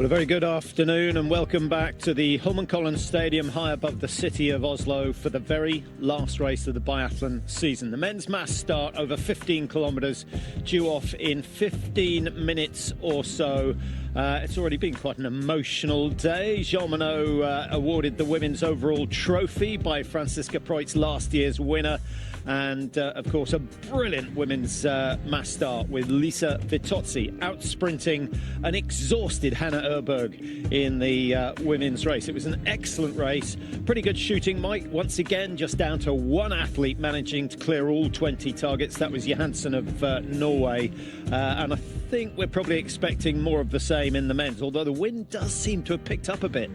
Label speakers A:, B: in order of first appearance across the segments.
A: Well, a very good afternoon and welcome back to the Holmenkollen Stadium high above the city of Oslo for the very last race of the biathlon season. The men's mass start over 15 kilometres, due off in 15 minutes or so. It's already been quite an emotional day. Jean-Monod awarded the women's overall trophy by Franziska Preutz, last year's winner. And, of course, a brilliant women's mass start with Lisa Vitozzi out-sprinting an exhausted Hannah Öberg in the women's race. It was an excellent race. Pretty good shooting, Mike. Once again, just down to one athlete managing to clear all 20 targets. That was Johansson of Norway. And I think we're probably expecting more of the same in the men's, although the wind does seem to have picked up a bit.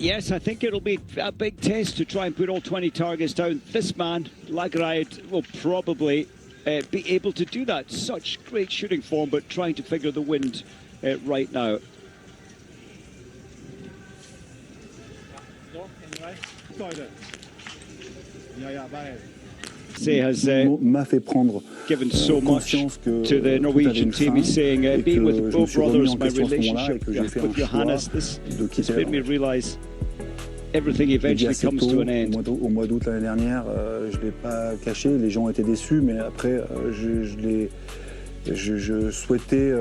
B: Yes, I think it'll be a big test to try and put all 20 targets down. This man, Lagerheid, will probably be able to do that. Such great shooting form, but trying to figure the wind right now. Has given so much to the Norwegian team. He's saying, being with both brothers, my relationship with Johannes, this made me realise everything eventually comes to an end.
C: Au mois d'août l'année dernière, je ne l'ai pas caché, les gens étaient déçus, mais après, je souhaitais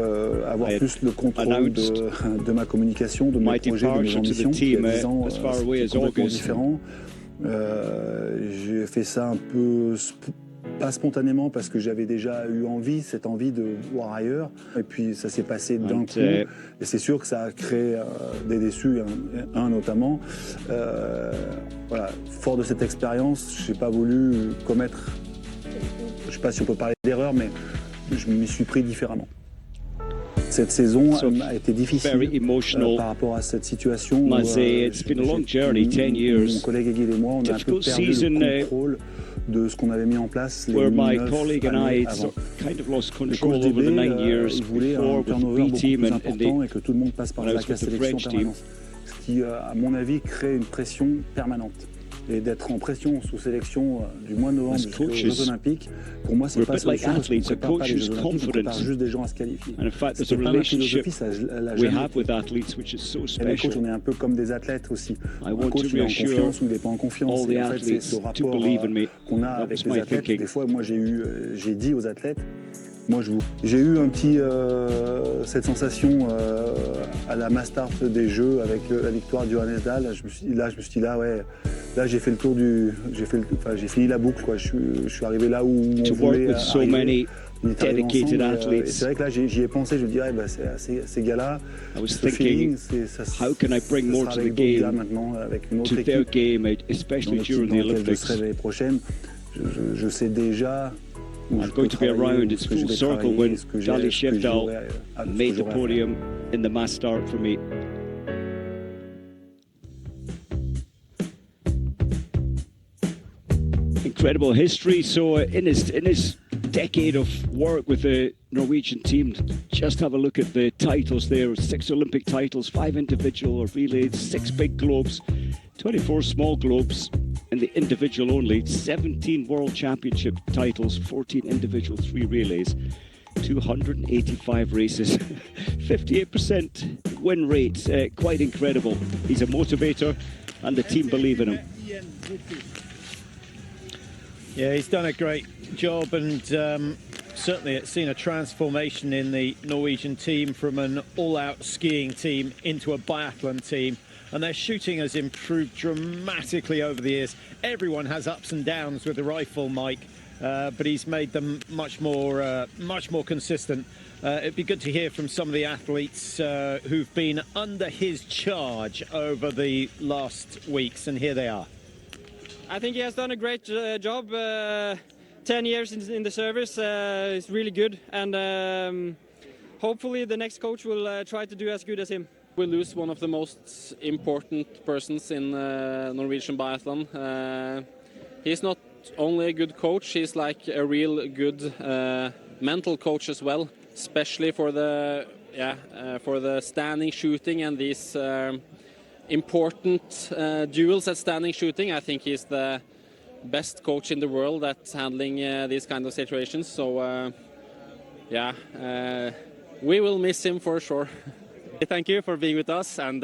C: avoir plus le contrôle de ma communication, de mes projets, de mes ambitions, qui à 10 ans, c'est complètement différent. J'ai fait ça un peu, pas spontanément, parce que j'avais déjà eu cette envie de voir ailleurs. Et puis ça s'est passé d'un coup. Et c'est sûr que ça a créé des déçus, un notamment. Voilà, fort de cette expérience, je n'ai pas voulu commettre, je ne sais pas si on peut parler d'erreur, mais je m'y suis pris différemment. Cette saison a été difficile par rapport à cette situation. Mon collègue Hegle et moi, on a un peu perdu le contrôle de ce qu'on avait mis en place les 9 années avant. Le coach DB, il voulait un turnover beaucoup plus important et que tout le monde passe par la case sélection permanente. Ce qui, à mon avis, crée une pression permanente. Et d'être en pression sous sélection du mois de novembre jusqu'aux Jeux Olympiques, pour moi, c'est pas la solution parce qu'on ne prépare pas les Jeux Olympiques, on prépare juste des gens à se qualifier. C'est pas ma philosophie, ça, elle a jamais été. Et les coachs, on est un peu comme des athlètes aussi. Un coach, il est en confiance ou il n'est pas en confiance. Et en fait, c'est ce rapport qu'on a avec les athlètes. Des fois, moi, j'ai dit aux athlètes, j'ai eu un petit cette sensation à la mass start des Jeux avec la victoire du Oestersund. Je me suis dit là j'ai fait le tour j'ai fini la boucle quoi. Je suis arrivé là où on voulait arriver. C'est vrai que là j'y ai pensé, je me dirais ces gars-là, ce feeling, ça sera avec d'autres gars maintenant, avec une autre équipe dans laquelle je serai l'année prochaine. Je sais déjà.
B: I'm going to be around. It's full circle when Dali Shevdal made the podium in the mass start for me. Incredible history. So in his decade of work with the Norwegian team, just have a look at the titles there. 6 Olympic titles, 5 individual relays, 6 big globes, 24 small globes. In the individual only, 17 World Championship titles, 14 individual, 3 relays, 285 races, 58% win rate, quite incredible. He's a motivator and the team believe in him.
A: Yeah, he's done a great job and certainly it's seen a transformation in the Norwegian team from an all-out skiing team into a biathlon team. And their shooting has improved dramatically over the years. Everyone has ups and downs with the rifle, Mike, but he's made them much more consistent. It'd be good to hear from some of the athletes who've been under his charge over the last weeks, and here they are.
D: I think he has done a great job. 10 years in the service is really good, and hopefully the next coach will try to do as good as him.
E: We lose one of the most important persons in Norwegian biathlon. He's not only a good coach, he's like a real good mental coach as well, especially for the standing shooting and these important duels at standing shooting. I think he's the best coach in the world at handling these kind of situations. So we will miss him for sure. Thank you for being with us and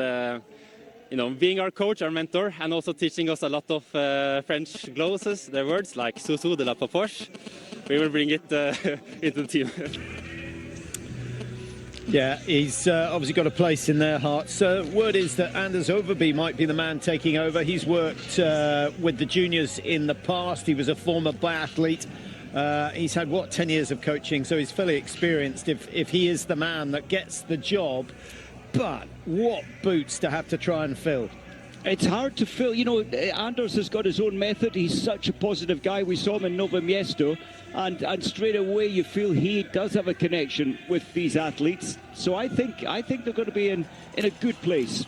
E: being our coach, our mentor, and also teaching us a lot of French glosses, their words like "Sousou de la poche." We will bring it into the team.
A: Yeah, he's obviously got a place in their hearts. Word is that Anders Overby might be the man taking over. He's worked with the juniors in the past. He was a former biathlete. He's had, 10 years of coaching, so he's fully experienced if he is the man that gets the job. But what boots to have to try and fill.
B: It's hard to fill. Anders has got his own method. He's such a positive guy. We saw him in Novo Miesto, and straight away you feel he does have a connection with these athletes. So I think they're going to be in a good place.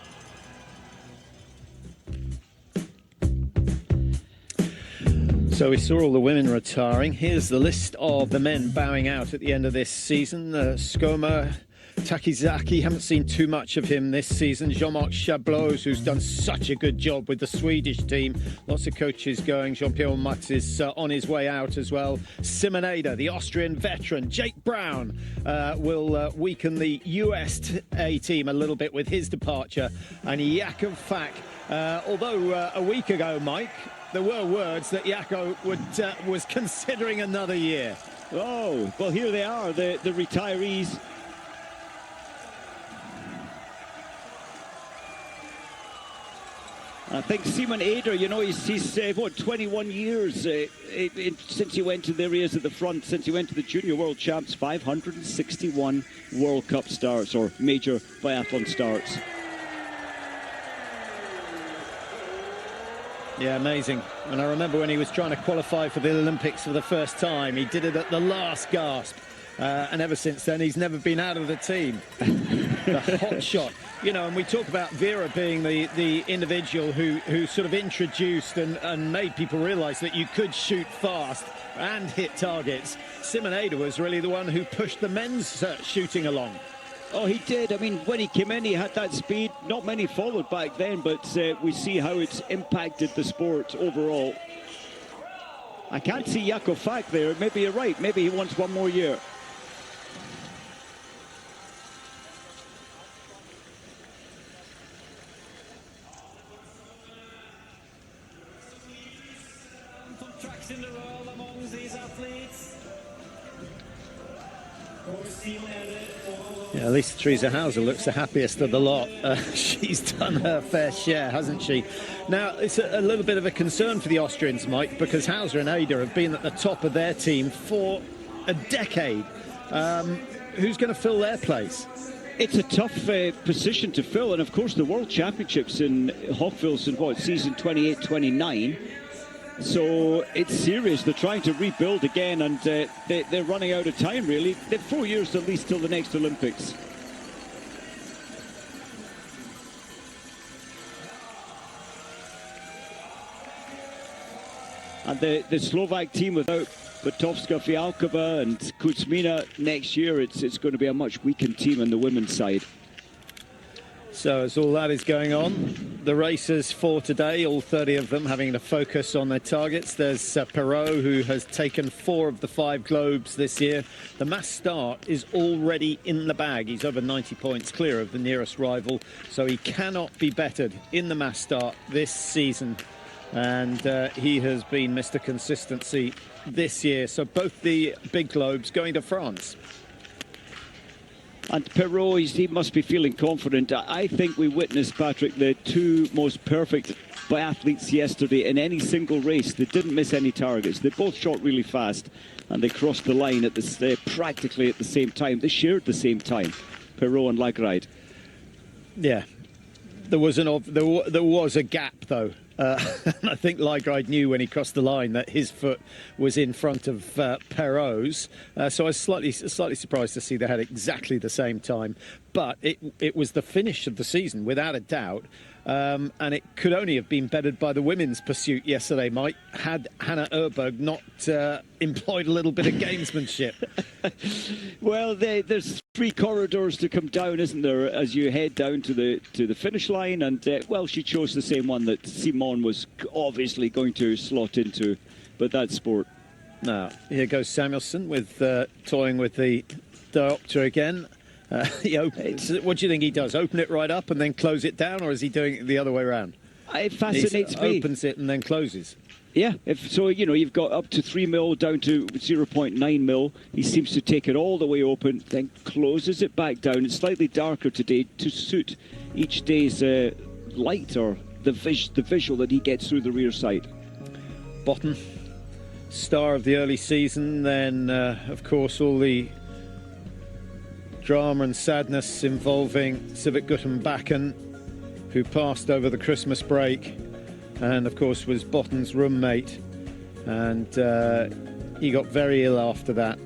A: So we saw all the women retiring. Here's the list of the men bowing out at the end of this season. Skoma, Takizaki, haven't seen too much of him this season. Jean-Marc Chablos, who's done such a good job with the Swedish team. Lots of coaches going. Jean-Pierre Matz is on his way out as well. Simon Eder, the Austrian veteran. Jake Brown will weaken the USA team a little bit with his departure. And Jakob Fack, although a week ago, Mike, there were words that Jakob was considering another year.
B: Oh, well, here they are, the retirees. I think Simon Eder, he's 21 years since he went to the areas at the front, since he went to the Junior World Champs, 561 World Cup starts or major biathlon starts.
A: Yeah, amazing. And I remember when he was trying to qualify for the Olympics for the first time, he did it at the last gasp. And ever since then, he's never been out of the team. The hot shot. And we talk about Vera being the individual who sort of introduced and made people realise that you could shoot fast and hit targets. Simon Eder was really the one who pushed the men's shooting along.
B: Oh, he did. I mean, when he came in, he had that speed. Not many followed back then, but we see how it's impacted the sport overall. I can't see Jakob Fack there. Maybe you're right. Maybe he wants one more year.
F: In the world among these athletes.
A: Yeah, Lisa Teresa Hauser looks the happiest of the lot. She's done her fair share, hasn't she? Now, it's a little bit of a concern for the Austrians, Mike, because Hauser and Eder have been at the top of their team for a decade. Who's going to fill their place?
B: It's a tough position to fill, and of course the World Championships in Hochfels in season 28-29. So it's serious. They're trying to rebuild again, and they're running out of time, really. They've 4 years at least till the next Olympics. And the Slovak team without Batovska, Fialkova and Kuzmina next year, it's going to be a much weakened team on the women's side.
A: So as all that is going on, the racers for today, all 30 of them having to focus on their targets. There's Perrault, who has taken 4 of the 5 globes this year. The mass start is already in the bag. He's over 90 points clear of the nearest rival, so he cannot be bettered in the mass start this season. And he has been Mr. Consistency this year. So both the big globes going to France.
B: And Perrault, he must be feeling confident. I think we witnessed, Patrick, the 2 most perfect biathletes yesterday in any single race. They didn't miss any targets. They both shot really fast, and they crossed the line at practically at the same time. They shared the same time, Perrault and Lagride.
A: Yeah, there was a gap though. I think Lagride knew when he crossed the line that his foot was in front of Perrault's. So I was slightly surprised to see they had exactly the same time. But it was the finish of the season, without a doubt. And it could only have been bettered by the women's pursuit yesterday, Mike, had Hannah Erberg not employed a little bit of gamesmanship.
B: Well, there's 3 corridors to come down, isn't there, as you head down to the finish line? And, well, she chose the same one that Simon was obviously going to slot into, but that's sport.
A: Now, here goes Samuelsson with toying with the diopter again. What do you think he does? Open it right up and then close it down, or is he doing it the other way around?
B: It fascinates me.
A: Opens it and then closes.
B: Yeah, you've got up to 3 mil down to 0.9 mil. He seems to take it all the way open, then closes it back down. It's slightly darker today to suit each day's light or the visual that he gets through the rear sight.
A: Botn, star of the early season, then of course all the drama and sadness involving Sivert Guttenbakken, who passed over the Christmas break, and of course was Botton's roommate, and he got very ill after that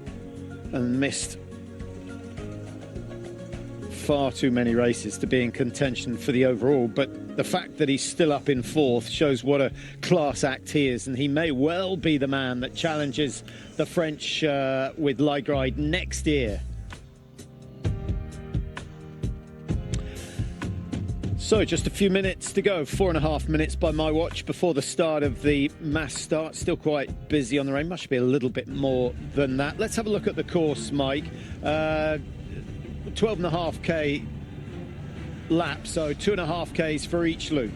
A: and missed far too many races to be in contention for the overall. But the fact that he's still up in fourth shows what a class act he is, and he may well be the man that challenges the French with Legride next year. So just a few minutes to go, 4.5 minutes by my watch before the start of the mass start. Still quite busy on the rain, must be a little bit more than that. Let's have a look at the course, Mike. 12.5k lap, so 2.5k's for each loop.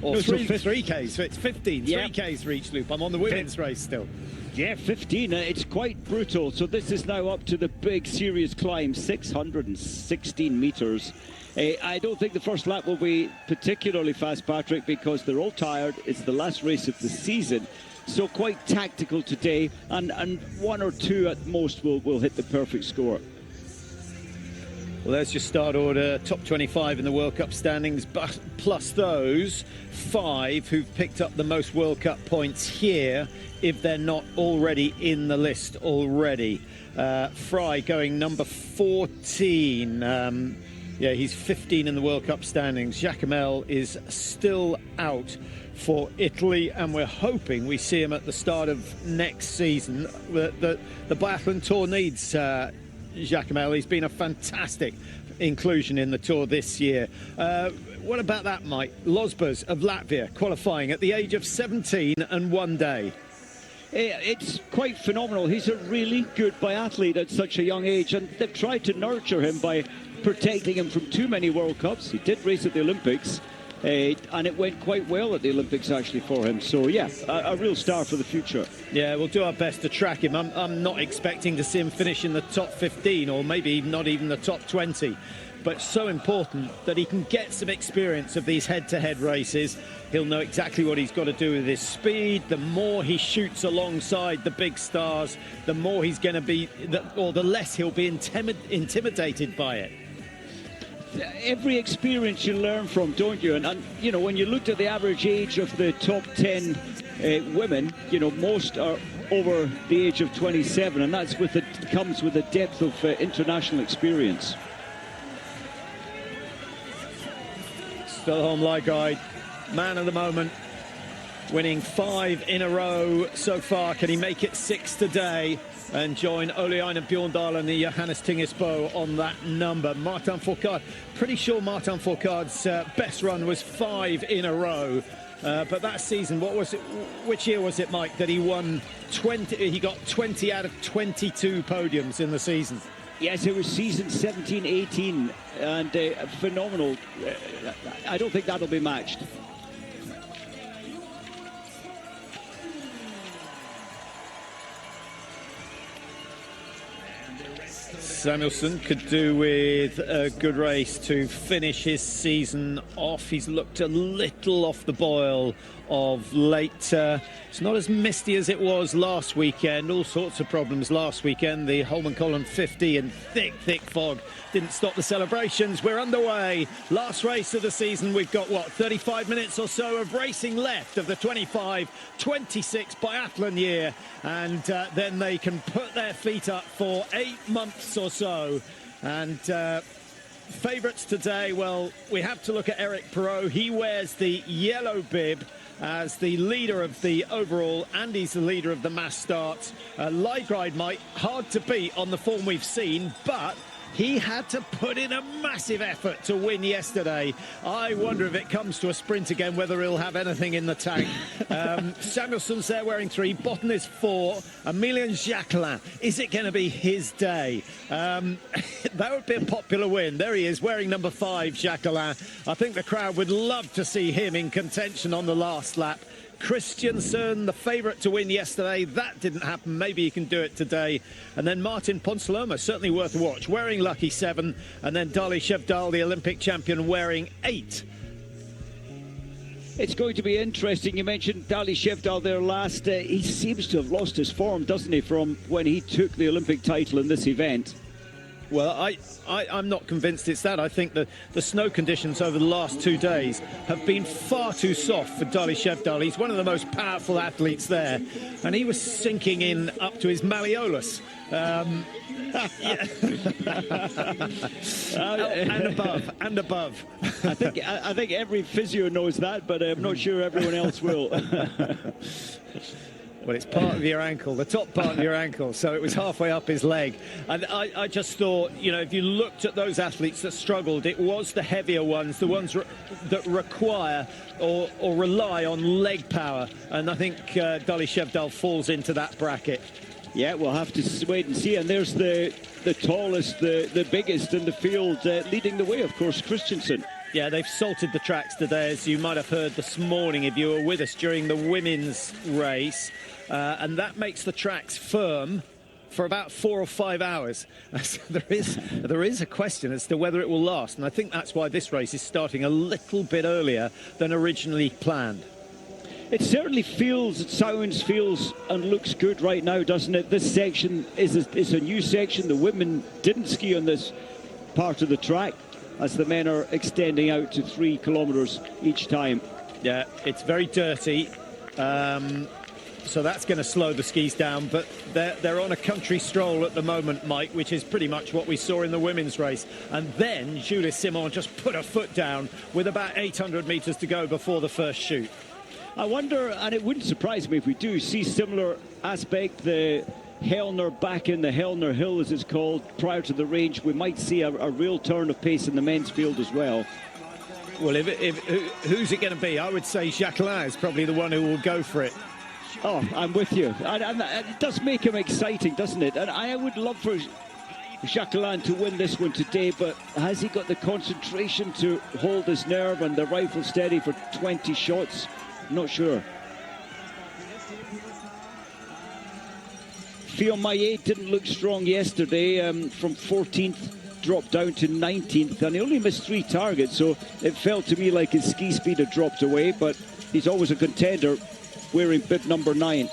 A: Or 3Ks, so it's 15, yeah. 3Ks for each loop. I'm on the women's race still.
B: Yeah, 15, it's quite brutal. So this is now up to the big serious climb, 616 metres. I don't think the first lap will be particularly fast, Patrick, because they're all tired. It's the last race of the season. So quite tactical today, and one or two at most will hit the perfect score.
A: Well, there's your start order, top 25 in the World Cup standings, but plus those 5 who've picked up the most World Cup points here, if they're not already in the list already. Fry going number 14. Yeah, he's 15 in the World Cup standings. Emil is still out for Italy, and we're hoping we see him at the start of next season. The Biathlon Tour needs Emil. He's been a fantastic inclusion in the Tour this year. What about that, Mike? Losbers of Latvia qualifying at the age of 17 and 1 day.
B: It's quite phenomenal. He's a really good biathlete at such a young age, and they've tried to nurture him by protecting him from too many World Cups. He did race at the Olympics, and it went quite well at the Olympics actually for him. So yeah, a real star for the future.
A: Yeah, we'll do our best to track him. I'm not expecting to see him finish in the top 15 or maybe not even the top 20. But so important that he can get some experience of these head-to-head races. He'll know exactly what he's got to do with his speed. The more he shoots alongside the big stars, the more he's going to be, or the less he'll be intimidated by it.
B: Every experience you learn from, don't you? And you know, when you looked at the average age of the top 10 women, you know, most are over the age of 27, and that's comes with a depth of international experience.
A: Stelholm Legride, man of the moment, winning 5 in a row so far. Can he make it 6 today and join Ole-Einar Bjorndal and the Johannes Tingesbo on that number? Martin Fourcade, pretty sure Martin Fourcade's best run was 5 in a row. But that season, what was it? Which year was it, Mike, that he won 20? He got 20 out of 22 podiums in the season.
B: Yes, it was season 17-18, and phenomenal. I don't think that'll be matched.
A: Samuelsson could do with a good race to finish his season off. He's looked a little off the boil of late. It's not as misty as it was last weekend. All sorts of problems last weekend. The Holmenkollen 50 and thick fog didn't stop the celebrations. We're underway. Last race of the season. We've got, what, 35 minutes or so of racing left of the 25-26 biathlon year. And then they can put their feet up for 8 months or so. And favourites today, well, we have to look at Eric Perrault. He wears the yellow bib as the leader of the overall, and he's the leader of the mass start. Legride, Mike, hard to beat on the form we've seen, but He had to put in a massive effort to win yesterday. I wonder if it comes to a sprint again, whether he'll have anything in the tank. Samuelsson's there wearing 3, Botn is 4, Emil and Jacquelin. Is it going to be his day? That would be a popular win. There he is, wearing number 5, Jacquelin. I think the crowd would love to see him in contention on the last lap. Christiansen, the favourite to win yesterday, that didn't happen. Maybe he can do it today. And then Martin Ponsaloma, certainly worth a watch, wearing lucky 7. And then Dali Shevdal, the Olympic champion, wearing 8.
B: It's going to be interesting. You mentioned Dali Shevdal there last. He seems to have lost his form, doesn't he, from when he took the Olympic title in this event?
A: Well, I'm not convinced it's that. I think the snow conditions over the last 2 days have been far too soft for Dali Shevdal. He's one of the most powerful athletes there, and he was sinking in up to his malleolus. and above.
B: I think every physio knows that, but I'm not sure everyone else will.
A: Well, it's part of your ankle, the top part of your ankle, so it was halfway up his leg. And I just thought, you know, if you looked at those athletes that struggled, it was the heavier ones, the ones that require or rely on leg power. And I think Dali Shevdal falls into that bracket.
B: Yeah, we'll have to wait and see. And there's the tallest, the biggest in the field, leading the way, of course, Christiansen.
A: Yeah, they've salted the tracks today, as you might have heard this morning if you were with us during the women's race. And that makes the tracks firm for about 4 or 5 hours. So there is a question as to whether it will last. And I think that's why this race is starting a little bit earlier than originally planned.
B: It certainly feels and looks good right now, doesn't it? This section is a new section. The women didn't ski on this part of the track, as the men are extending out to 3 kilometres each time.
A: Yeah, it's very dirty. So that's going to slow the skis down, but they're on a country stroll at the moment, Mike, which is pretty much what we saw in the women's race. And then Julie Simon just put her foot down with about 800 metres to go before the first shoot.
B: I wonder, and it wouldn't surprise me if we do see similar aspect, the Hellner back in the Hellner Hill, as it's called, prior to the range. We might see a real turn of pace in the men's field as well.
A: Well, who's it going to be? I would say Jacquelin is probably the one who will go for it.
B: Oh, I'm with you. And it does make him exciting, doesn't it? And I would love for Jacquelin to win this one today, but has he got the concentration to hold his nerve and the rifle steady for 20 shots? Not sure. Fio Maillet didn't look strong yesterday. From 14th, dropped down to 19th, and he only missed 3 targets, so it felt to me like his ski speed had dropped away, but he's always a contender, wearing bib number 9.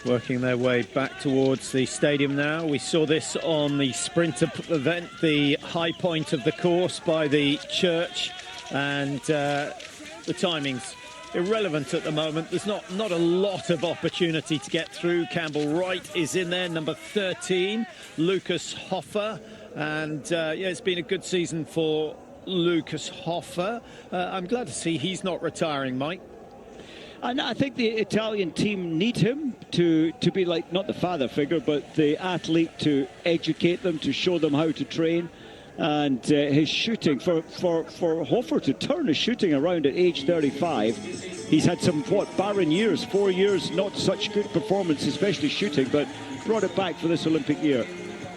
A: Working their way back towards the stadium now. We saw this on the sprinter event, the high point of the course by the church, and the timing's irrelevant at the moment. There's not a lot of opportunity to get through. Campbell Wright is in there, number 13, Lucas Hoffer, and yeah, it's been a good season for Lucas Hoffer. I'm glad to see he's not retiring, Mike.
B: And I think the Italian team need him to be like, not the father figure, but the athlete, to educate them, to show them how to train. And his shooting, for Hoffer to turn his shooting around at age 35, he's had some, barren years, 4 years, not such good performance, especially shooting, but brought it back for this Olympic year.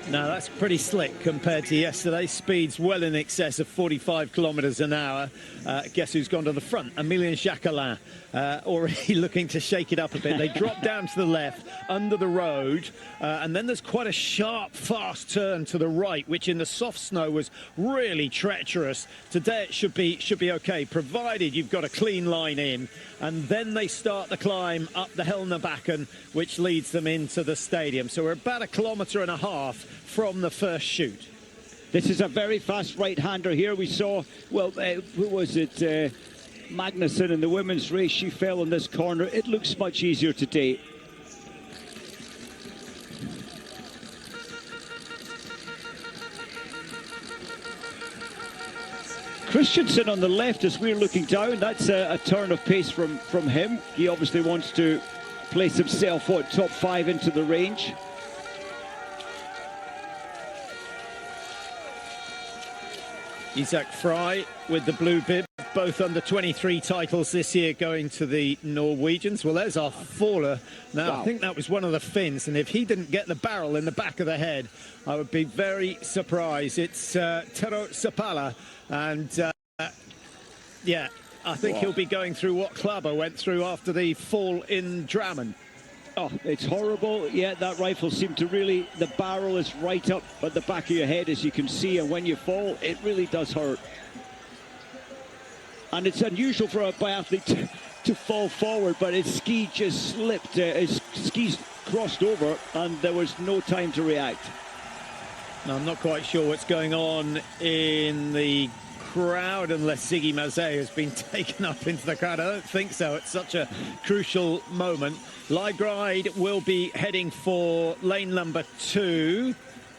A: Now, that's pretty slick compared to yesterday. Speeds well in excess of 45 kilometres an hour. Guess who's gone to the front? Emilien Jacquelin, already looking to shake it up a bit. They drop down to the left, under the road, and then there's quite a sharp, fast turn to the right, which in the soft snow was really treacherous. Today it should be okay, provided you've got a clean line in, and then they start the climb up the Helnebakken, which leads them into the stadium. So we're about 1.5 kilometres from the first shoot.
B: This is a very fast right-hander here. We saw, well, who was it? Magnussen in the women's race. She fell in this corner. It looks much easier today. Christiansen on the left as we're looking down. That's a turn of pace from him. He obviously wants to place himself top 5 into the range.
A: Isaac Fry with the blue bib, both under 23 titles this year going to the Norwegians. Well, there's our faller. Now, wow. I think that was one of the Finns, and if he didn't get the barrel in the back of the head, I would be very surprised. It's Tero Sapala, and yeah, I think he'll be going through what Klaba went through after the fall in Drammen.
B: Oh, it's horrible. Yeah, that rifle seemed to really, the barrel is right up at the back of your head, as you can see, and when you fall, it really does hurt. And it's unusual for a biathlete to fall forward, but his ski just slipped, his skis crossed over, and there was no time to react.
A: Now, I'm not quite sure what's going on in the crowd unless Ziggy Mazet has been taken up into the crowd. I don't think so. It's such a crucial moment. Lygride will be heading for lane number 2.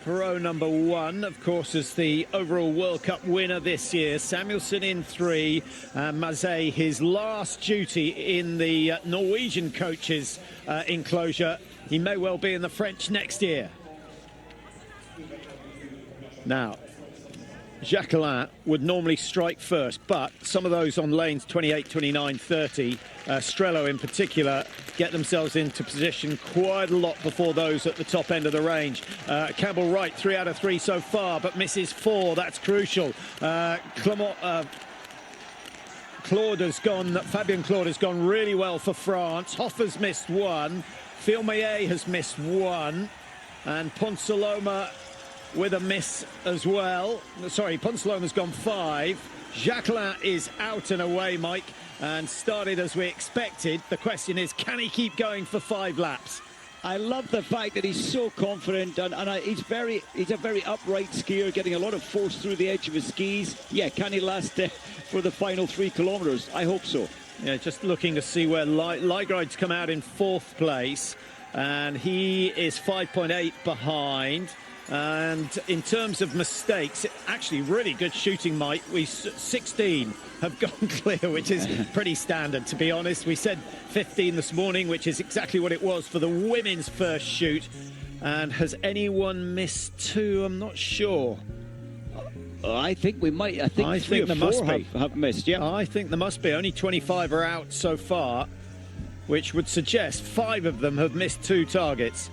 A: Perot number 1, of course, is the overall World Cup winner this year. Samuelson in 3. Mazet, his last duty in the Norwegian coaches enclosure. He may well be in the French next year. Now, Jacquelin would normally strike first, but some of those on lanes 28, 29, 30, Strello in particular, get themselves into position quite a lot before those at the top end of the range. Campbell Wright, 3 out of 3 so far, but misses 4. That's crucial. Claude has gone, Fabien Claude has gone really well for France. Hoffer's missed 1. Filmayer has missed 1. And Ponsaloma with a miss as well. Sorry, Ponceloma's gone 5. Jacquelin is out and away, Mike, and started as we expected. The question is, can he keep going for 5 laps?
B: I love the fact that he's so confident, and he's a very upright skier, getting a lot of force through the edge of his skis. Yeah, can he last for the final 3 kilometres? I hope so.
A: Yeah, just looking to see where Lygride's come out in 4th place, and he is 5.8 behind. And in terms of mistakes, actually really good shooting, Mike. 16 have gone clear, which is pretty standard, to be honest. We said 15 this morning, which is exactly what it was for the women's first shoot. And has anyone missed 2? I'm not sure.
B: I think we might. I think 3 or 4 have missed, yeah.
A: I think there must be. Only 25 are out so far, which would suggest 5 of them have missed 2 targets.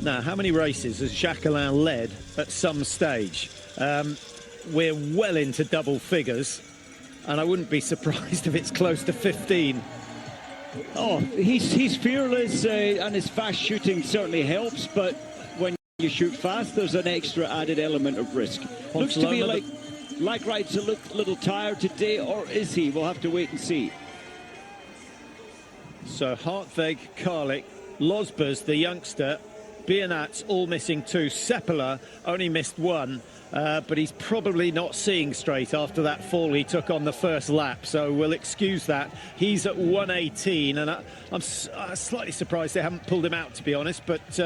A: Now, how many races has Jacquelin led at some stage? We're well into double figures, and I wouldn't be surprised if it's close to 15.
B: Oh, he's fearless, and his fast shooting certainly helps, but when you shoot fast, there's an extra added element of risk. Looks to be like Wright's a little tired today, or is he? We'll have to wait and see.
A: So Hartveg, Karlik, Losbers, the youngster, Bianats all missing 2. Seppala only missed 1, but he's probably not seeing straight after that fall he took on the first lap, so we'll excuse that. He's at 1:18, and I'm slightly surprised they haven't pulled him out, to be honest, but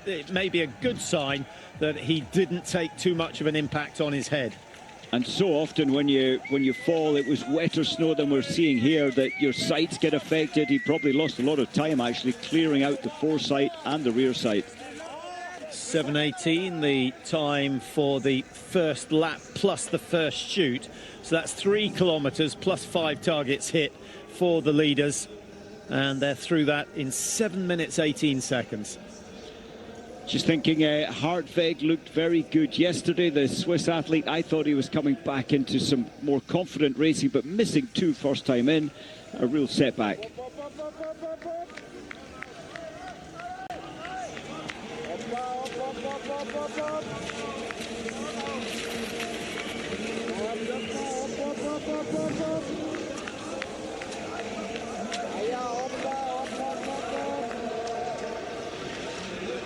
A: it may be a good sign that he didn't take too much of an impact on his head.
B: And so often when you fall, it was wetter snow than we're seeing here, that your sights get affected. He probably lost a lot of time actually clearing out the foresight and the rear sight.
A: 7:18 the time for the first lap plus the first shoot, so that's 3 kilometres plus 5 targets hit for the leaders, and they're through that in 7 minutes 18 seconds.
B: Just thinking, Hartveg looked very good yesterday, the Swiss athlete. I thought he was coming back into some more confident racing, but missing 2 first time in, a real setback.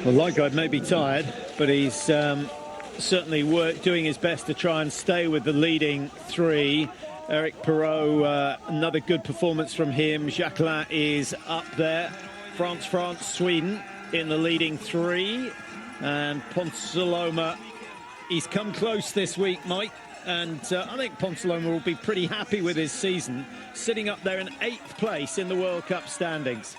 A: Well, Lygride may be tired, but he's certainly doing his best to try and stay with the leading 3. Eric Perot, another good performance from him. Jacquelin is up there. France, Sweden in the leading 3. And Ponsaloma, he's come close this week, Mike. And I think Ponsaloma will be pretty happy with his season, sitting up there in 8th place in the World Cup standings.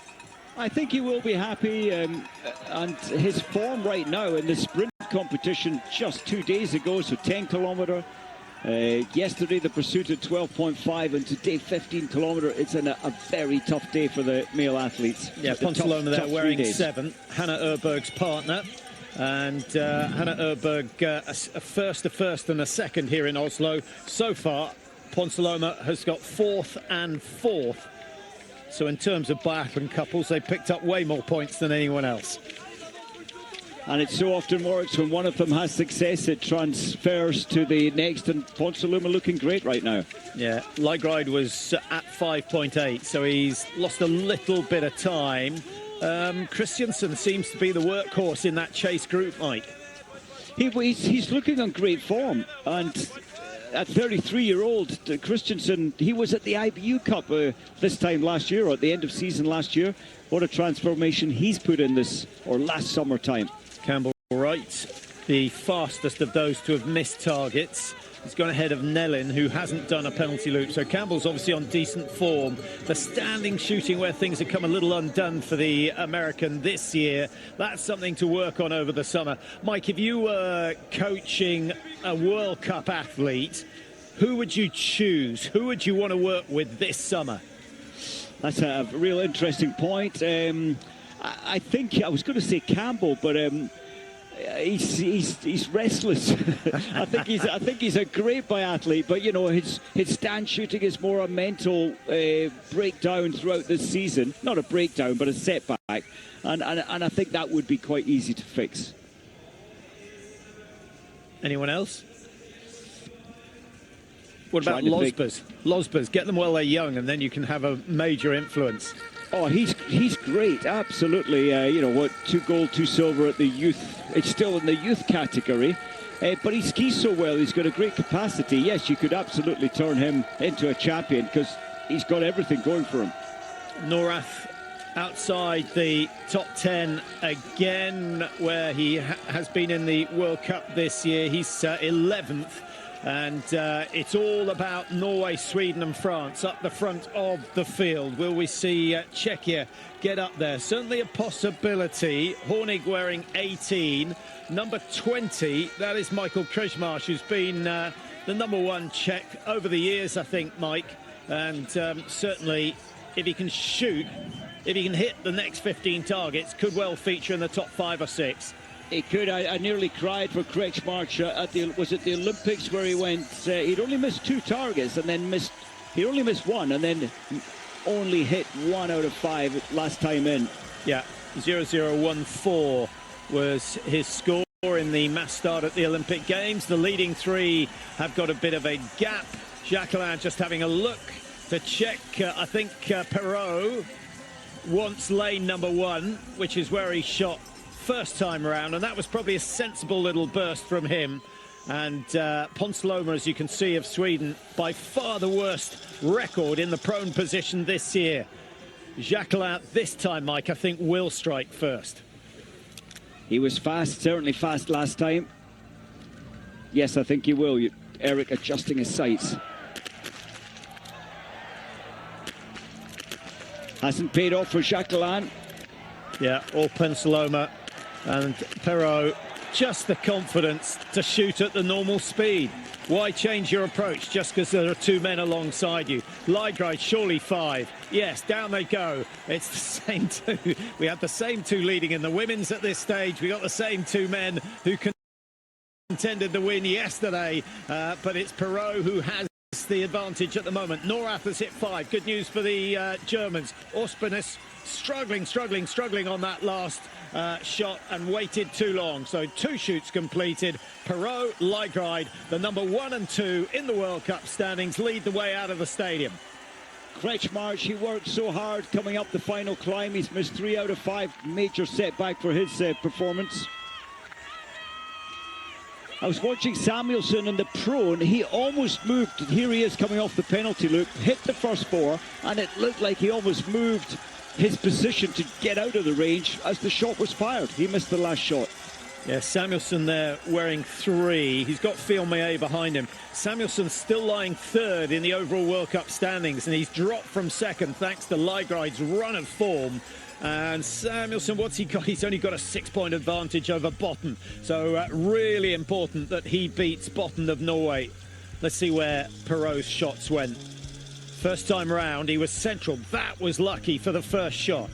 B: I think he will be happy, and his form right now in the sprint competition just 2 days ago, so 10 kilometre. Yesterday the pursuit at 12.5, and today 15 kilometre. It's a very tough day for the male athletes.
A: Yeah, Ponsaloma there wearing 7, Hannah Erberg's partner. And Hannah Erberg a first and a second here in Oslo. So far, Ponsaloma has got 4th and 4th. So in terms of biathlon couples, they picked up way more points than anyone else.
B: And it so often works when one of them has success, it transfers to the next, and Ponsaloma looking great right now.
A: Yeah, Lygride was at 5.8, so he's lost a little bit of time. Christiansen seems to be the workhorse in that chase group, Mike.
B: He's looking on great form, and at 33-year-old Christiansen, he was at the IBU Cup this time last year, or at the end of season last year. What a transformation he's put in this, or last summertime.
A: Campbell Wright, the fastest of those to have missed targets. He's gone ahead of Nellin, who hasn't done a penalty loop. So Campbell's obviously on decent form. The standing shooting, where things have come a little undone for the American this year, that's something to work on over the summer. Mike, if you were coaching a World Cup athlete, who would you choose? Who would you want to work with this summer?
B: That's a real interesting point. I think I was going to say Campbell, but he's restless. I think he's a great biathlete, but you know, his stand shooting is more a mental breakdown throughout this season. Not a breakdown, but a setback, and I think that would be quite easy to fix. Anyone else?
A: What about Losbers? Losbers, get them while they're young, and then you can have a major influence.
B: Oh, he's great, absolutely. You know what, 2 gold, 2 silver at the youth. It's still in the youth category, but he skis so well. He's got a great capacity. Yes, you could absolutely turn him into a champion because he's got everything going for him.
A: Norath outside the top 10 again, where he has been in the World Cup this year. He's 11th. And it's all about Norway, Sweden and France up the front of the field. Will we see Czechia get up there? Certainly a possibility. Hornig wearing 18. Number 20, that is Michael Kretschmarsch, who's been the #1 Czech over the years, I think, Mike. And certainly, if he can shoot, if he can hit the next 15 targets, could well feature in the top 5 or 6.
B: He could. I nearly cried for Kretschmarsch at the Olympics, where he went. He'd only missed 2 targets, and then he only missed 1, and then only hit 1 out of 5 last time in.
A: Yeah, 0.0014 was his score in the mass start at the Olympic Games. The leading 3 have got a bit of a gap. Jacquelin just having a look to check. I think Perrault wants lane #1, which is where he shot first time around, and that was probably a sensible little burst from him. And Ponsaloma, as you can see, of Sweden, by far the worst record in the prone position this year. Jacquelin this time, Mike, I think will strike first.
B: He was fast, certainly fast last time. Yes, I think he will. Eric adjusting his sights. Hasn't paid off for Jacquelin.
A: Yeah, or Ponsaloma and Perrault, just the confidence to shoot at the normal speed. Why change your approach just because there are 2 men alongside you? Lygride, surely 5. Yes, down they go. It's the same 2. We have the same 2 leading in the women's at this stage. We got the same 2 men who contended the win yesterday, but it's Perrault who has the advantage at the moment. Norath has hit 5. Good news for the Germans. Ospinus struggling on that last shot and waited too long. So 2 shoots completed. Perrault, Lygride, the #1 and 2 in the World Cup standings, lead the way out of the stadium.
B: Kretschmarsch, he worked so hard coming up the final climb. He's missed 3 out of 5. Major setback for his performance. I was watching Samuelsson in the prone. He almost moved. Here he is coming off the penalty loop, hit the first 4, and it looked like he almost moved his position to get out of the range as the shot was fired. He missed the last shot.
A: Yeah, Samuelsson there wearing 3. He's got Fourcade behind him. Samuelsson still lying 3rd in the overall World Cup standings, and he's dropped from 2nd thanks to Leigride's run of form. And Samuelsson, what's he got? He's only got a 6-point advantage over Botn. So really important that he beats Botn of Norway. Let's see where Perrault's shots went. First time round, he was central. That was lucky for the first shot.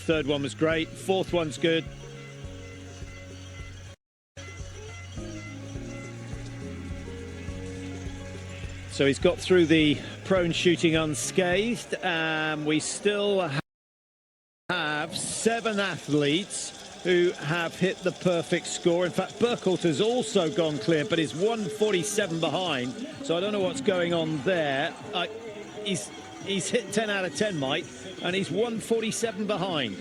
A: Third one was great. Fourth one's good. So he's got through the prone shooting unscathed. We still have 7 athletes who have hit the perfect score. In fact, Burkholt has also gone clear, but is 147 behind. So I don't know what's going on there. He's hit 10 out of 10, Mike, and he's 147 behind.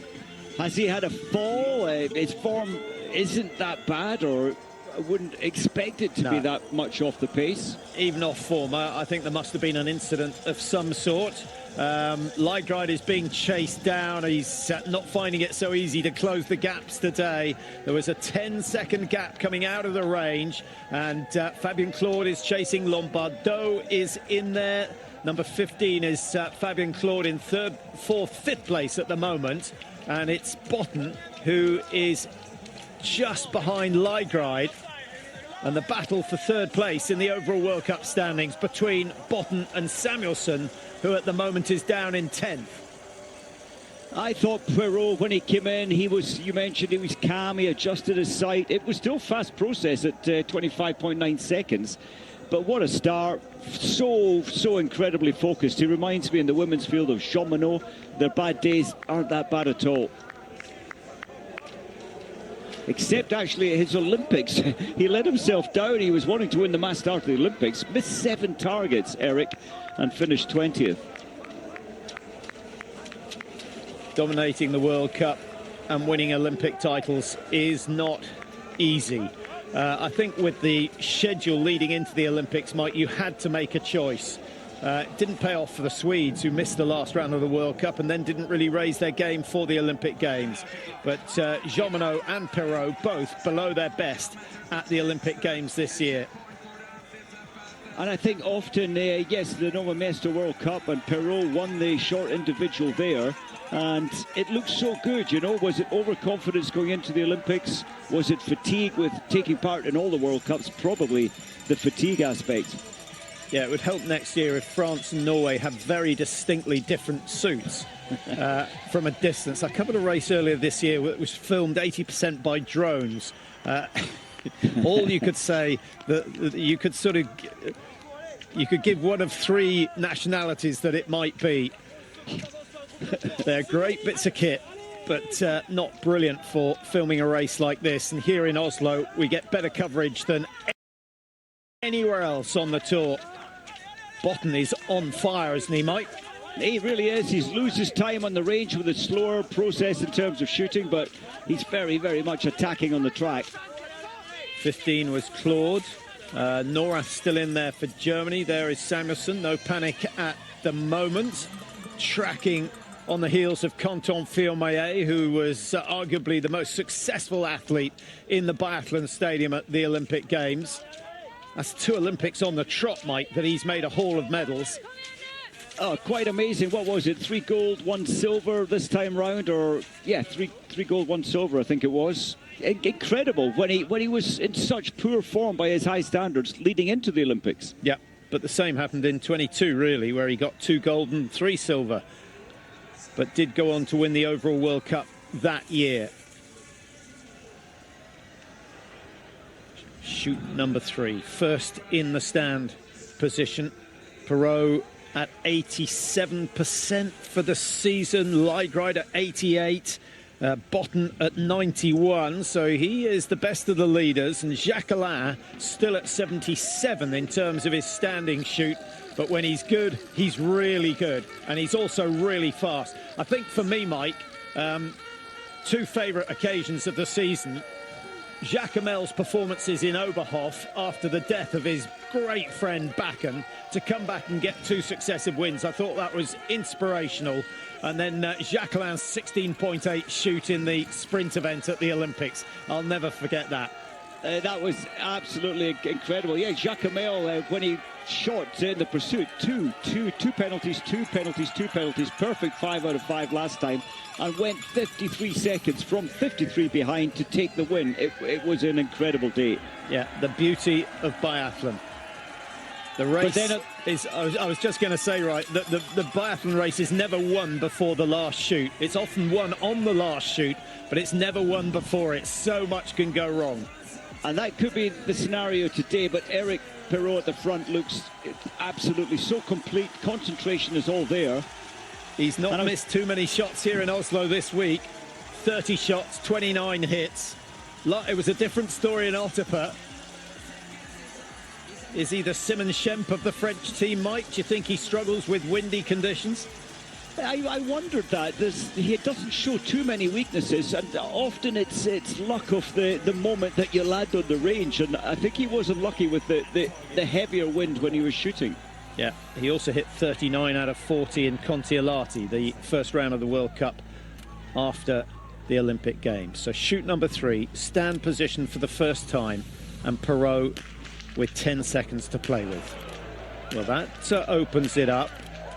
B: Has he had a fall? His form isn't that bad, or I wouldn't expect it to be that much off the pace.
A: Even off form, I think there must have been an incident of some sort. Leiggride is being chased down. He's not finding it so easy to close the gaps today. There was a 10-second gap coming out of the range, and Fabien Claude is chasing. Lombardo is in there. Number 15 is Fabien Claude in 3rd, 4th, 5th place at the moment, and it's Botn who is just behind Leiggride. And the battle for 3rd place in the overall World Cup standings between Botn and Samuelsson, who at the moment is down in 10th.
B: I thought Perrault, when he came in, you mentioned he was calm, he adjusted his sight. It was still fast process at 25.9 seconds. But what a start. So incredibly focused. He reminds me in the women's field of Jean Monod. Their bad days aren't that bad at all. Except actually at his Olympics. He let himself down. He was wanting to win the mass start of the Olympics. Missed 7 targets, Eric, and finished 20th.
A: Dominating the World Cup and winning Olympic titles is not easy. I think with the schedule leading into the Olympics, Mike, you had to make a choice. It didn't pay off for the Swedes, who missed the last round of the World Cup and then didn't really raise their game for the Olympic Games. But Jean Monod and Perrault both below their best at the Olympic Games this year.
B: And I think often, yes, the Nova Mesto World Cup, and Perrault won the short individual there. And it looked so good, you know. Was it overconfidence going into the Olympics? Was it fatigue with taking part in all the World Cups? Probably the fatigue aspect.
A: Yeah, it would help next year if France and Norway have very distinctly different suits from a distance. I covered a race earlier this year that was filmed 80% by drones. All you could say that you could sort of, you could give one of 3 nationalities that it might be. They're great bits of kit, but not brilliant for filming a race like this. And here in Oslo, we get better coverage than anywhere else on the tour. Botn is on fire, isn't he, Mike?
B: He really is. He loses time on the range with a slower process in terms of shooting, but he's very, very much attacking on the track.
A: 15 was Claude. Norath still in there for Germany. There is Samuelsson. No panic at the moment. Tracking on the heels of Quentin Fourcade, who was arguably the most successful athlete in the biathlon stadium at the Olympic Games. That's 2 Olympics on the trot, Mike, that he's made a haul of medals.
B: Oh, quite amazing. What was it? 3 gold, 1 silver this time round, or yeah, 3 gold, 1 silver, I think it was. Incredible when he was in such poor form by his high standards leading into the Olympics.
A: Yeah, but the same happened in 22, really, where he got 2 gold and 3 silver, but did go on to win the overall World Cup that year. Shoot number 3, first in the stand position. Perrault at 87% for the season. Leiggride at 88. Botn at 91, so he is the best of the leaders. And Jacquelin still at 77 in terms of his standing shoot. But when he's good, he's really good. And he's also really fast. I think for me, Mike, 2 favourite occasions of the season. Emil's performances in Oberhof after the death of his great friend Botn to come back and get 2 successive wins. I thought that was inspirational. And then Jacquelin's 16.8 shoot in the sprint event at the Olympics. I'll never forget that.
B: That was absolutely incredible. Yeah, Emil, when he shot in the pursuit, two penalties, perfect 5 out of 5 last time, and went 53 seconds from 53 behind to take the win. It was an incredible day.
A: Yeah, the beauty of biathlon. The race is, I was just going to say, right, the biathlon race is never won before the last shoot. It's often won on the last shoot, but it's never won before it. So much can go wrong.
B: And that could be the scenario today, but Eric Perrault at the front looks absolutely so complete. Concentration is all there.
A: He's not missed too many shots here in Oslo this week. 30 shots, 29 hits. It was a different story in Otterpa. Is he the Simon Schemp of the French team, Mike? Do you think he struggles with windy conditions?
B: I wondered that. He doesn't show too many weaknesses, and often it's luck of the moment that you land on the range, and I think he was unlucky with the heavier wind when he was shooting.
A: Yeah, he also hit 39 out of 40 in Kontiolahti, the first round of the World Cup after the Olympic Games. So shoot number 3, stand position for the first time, and Perrault with 10 seconds to play with. Well, that opens it up.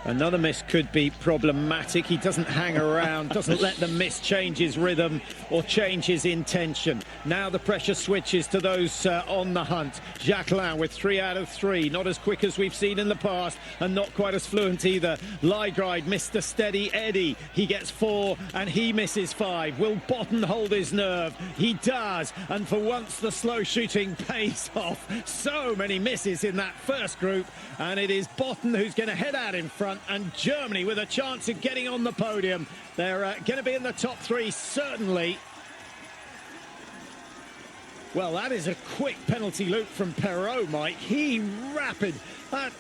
A: Another miss could be problematic. He doesn't hang around, doesn't let the miss change his rhythm or change his intention. Now the pressure switches to those on the hunt. Jacquelin with 3 out of 3, not as quick as we've seen in the past, and not quite as fluent either. Lygride, Mr. Steady Eddie, he gets 4 and he misses 5. Will Botn hold his nerve? He does, and for once the slow shooting pays off. So many misses in that first group, and it is Botn who's going to head out in front, and Germany with a chance of getting on the podium. They're going to be in the top 3, certainly. Well, that is a quick penalty loop from Perrault, Mike. He rapid. That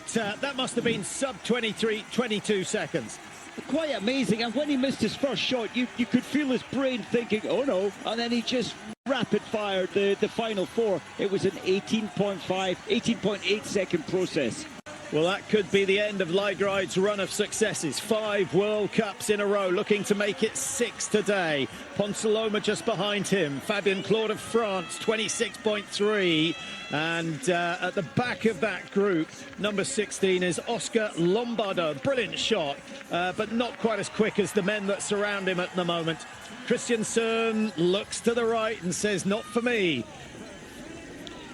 A: must have been sub 22 seconds.
B: Quite amazing, and when he missed his first shot, you could feel his brain thinking, oh no, and then he just rapid fired the final 4. It was an 18.8 second process.
A: Well, that could be the end of Lygride's run of successes. 5 World Cups in a row, looking to make it 6 today. Ponsaloma just behind him. Fabien Claude of France, 26.3. And at the back of that group, number 16 is Oscar Lombardo. Brilliant shot, but not quite as quick as the men that surround him at the moment. Christiansen looks to the right and says, not for me.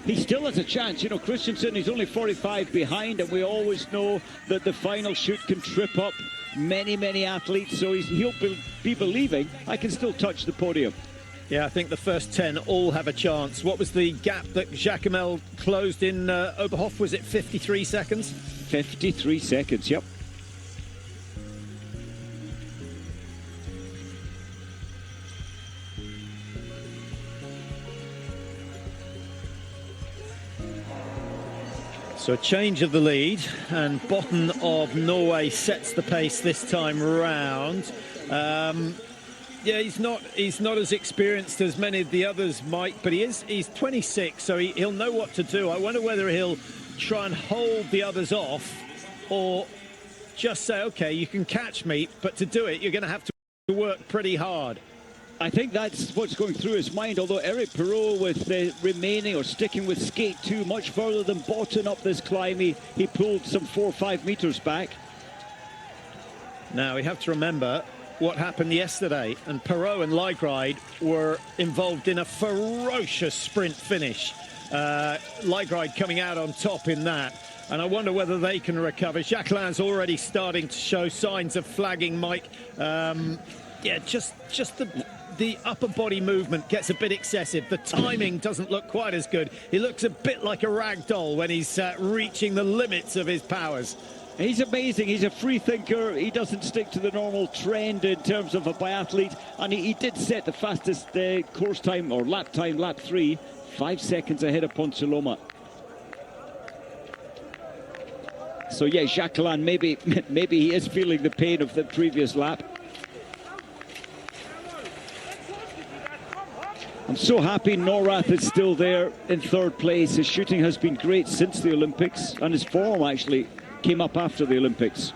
B: He still has a chance. You know, Christiansen, he's only 45 behind, and we always know that the final shoot can trip up many athletes, so he'll be believing, I can still touch the podium.
A: Yeah, I think the first 10 all have a chance. What was the gap that Emil closed in Oberhof? Was it 53 seconds?
B: 53 seconds, yep.
A: So a change of the lead, and Botn of Norway sets the pace this time round. Yeah, he's not as experienced as many of the others, Mike, but he's 26, so he'll know what to do. I wonder whether he'll try and hold the others off, or just say, okay, you can catch me, but to do it, you're going to have to work pretty hard.
B: I think that's what's going through his mind, although Eric Perrault with the remaining or sticking with skate 2 much further than Botn up this climb. He pulled some 4 or 5 meters back.
A: Now we have to remember what happened yesterday, and Perrault and Lygride were involved in a ferocious sprint finish. Lygride coming out on top in that, and I wonder whether they can recover. Jacquelin's already starting to show signs of flagging, Mike. Yeah, just the upper body movement gets a bit excessive. The timing doesn't look quite as good. He looks a bit like a rag doll when he's reaching the limits of his powers.
B: He's amazing. He's a free thinker. He doesn't stick to the normal trend in terms of a biathlete, and he did set the fastest course time or lap time, lap 3, 5 seconds ahead of Ponsaloma. So yeah, Jacquelin, maybe he is feeling the pain of the previous lap. I'm so happy Norath is still there in third place. His shooting has been great since the Olympics, and his form actually came up after the Olympics.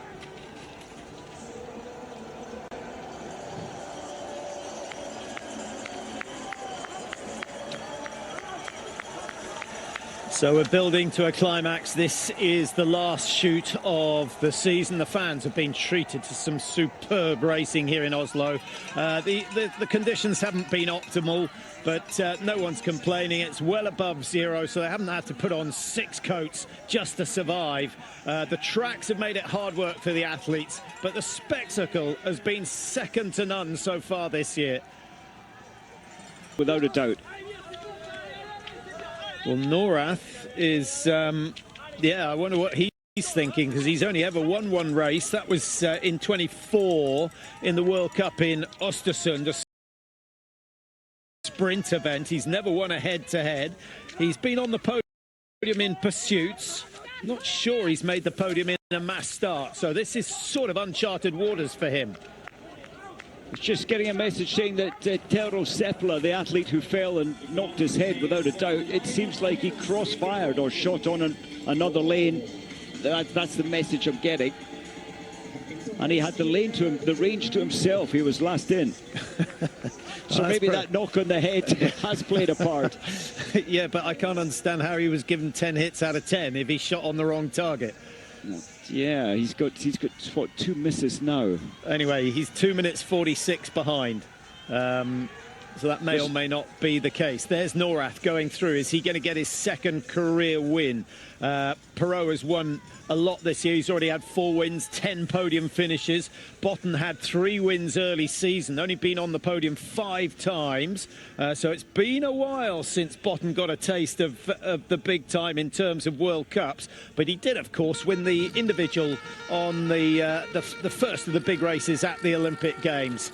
A: So we're building to a climax. This is the last shoot of the season. The fans have been treated to some superb racing here in Oslo. The conditions haven't been optimal, but no one's complaining. It's well above zero, so they haven't had to put on 6 coats just to survive. The tracks have made it hard work for the athletes, but the spectacle has been second to none so far this year.
B: Without a doubt.
A: Well, Norath is, yeah, I wonder what he's thinking, because he's only ever won one race. That was in 24 in the World Cup in Oestersund, a sprint event. He's never won a head-to-head. He's been on the podium in pursuits. Not sure he's made the podium in a mass start, so this is sort of uncharted waters for him.
B: Just getting a message saying that Tero Seppala, the athlete who fell and knocked his head, without a doubt, it seems like he cross-fired or shot on another lane. That's the message I'm getting. And he had the range to himself. He was last in. So maybe that knock on the head has played a part.
A: Yeah, but I can't understand how he was given 10 hits out of 10 if he shot on the wrong target.
B: Yeah, he's got what, 2 misses now.
A: Anyway, he's 2 minutes 46 behind. So that may or may not be the case. There's Norath going through. Is he going to get his second career win? Perot has won a lot this year. He's already had 4 wins, 10 podium finishes. Botn had 3 wins early season, only been on the podium 5 times. So it's been a while since Botn got a taste of the big time in terms of World Cups. But he did, of course, win the individual on the first of the big races at the Olympic Games.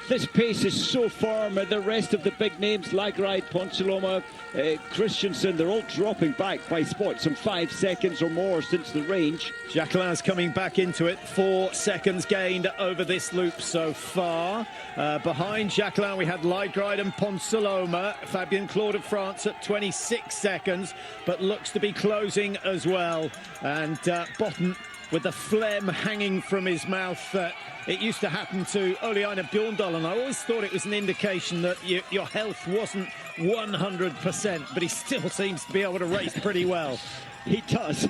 B: This pace is so firm, and the rest of the big names, Lagride, Ponsiloma, Christensen, they're all dropping back by spots, some 5 seconds or more since the range.
A: Jacquelin's coming back into it, 4 seconds gained over this loop so far. Behind Jacquelin, we had Lagride and Ponsiloma. Fabien Claude of France at 26 seconds, but looks to be closing as well. And Botn with the phlegm hanging from his mouth. It used to happen to Ole Einar Bjorndal, and I always thought it was an indication that your health wasn't 100%, but he still seems to be able to race pretty well.
B: He does,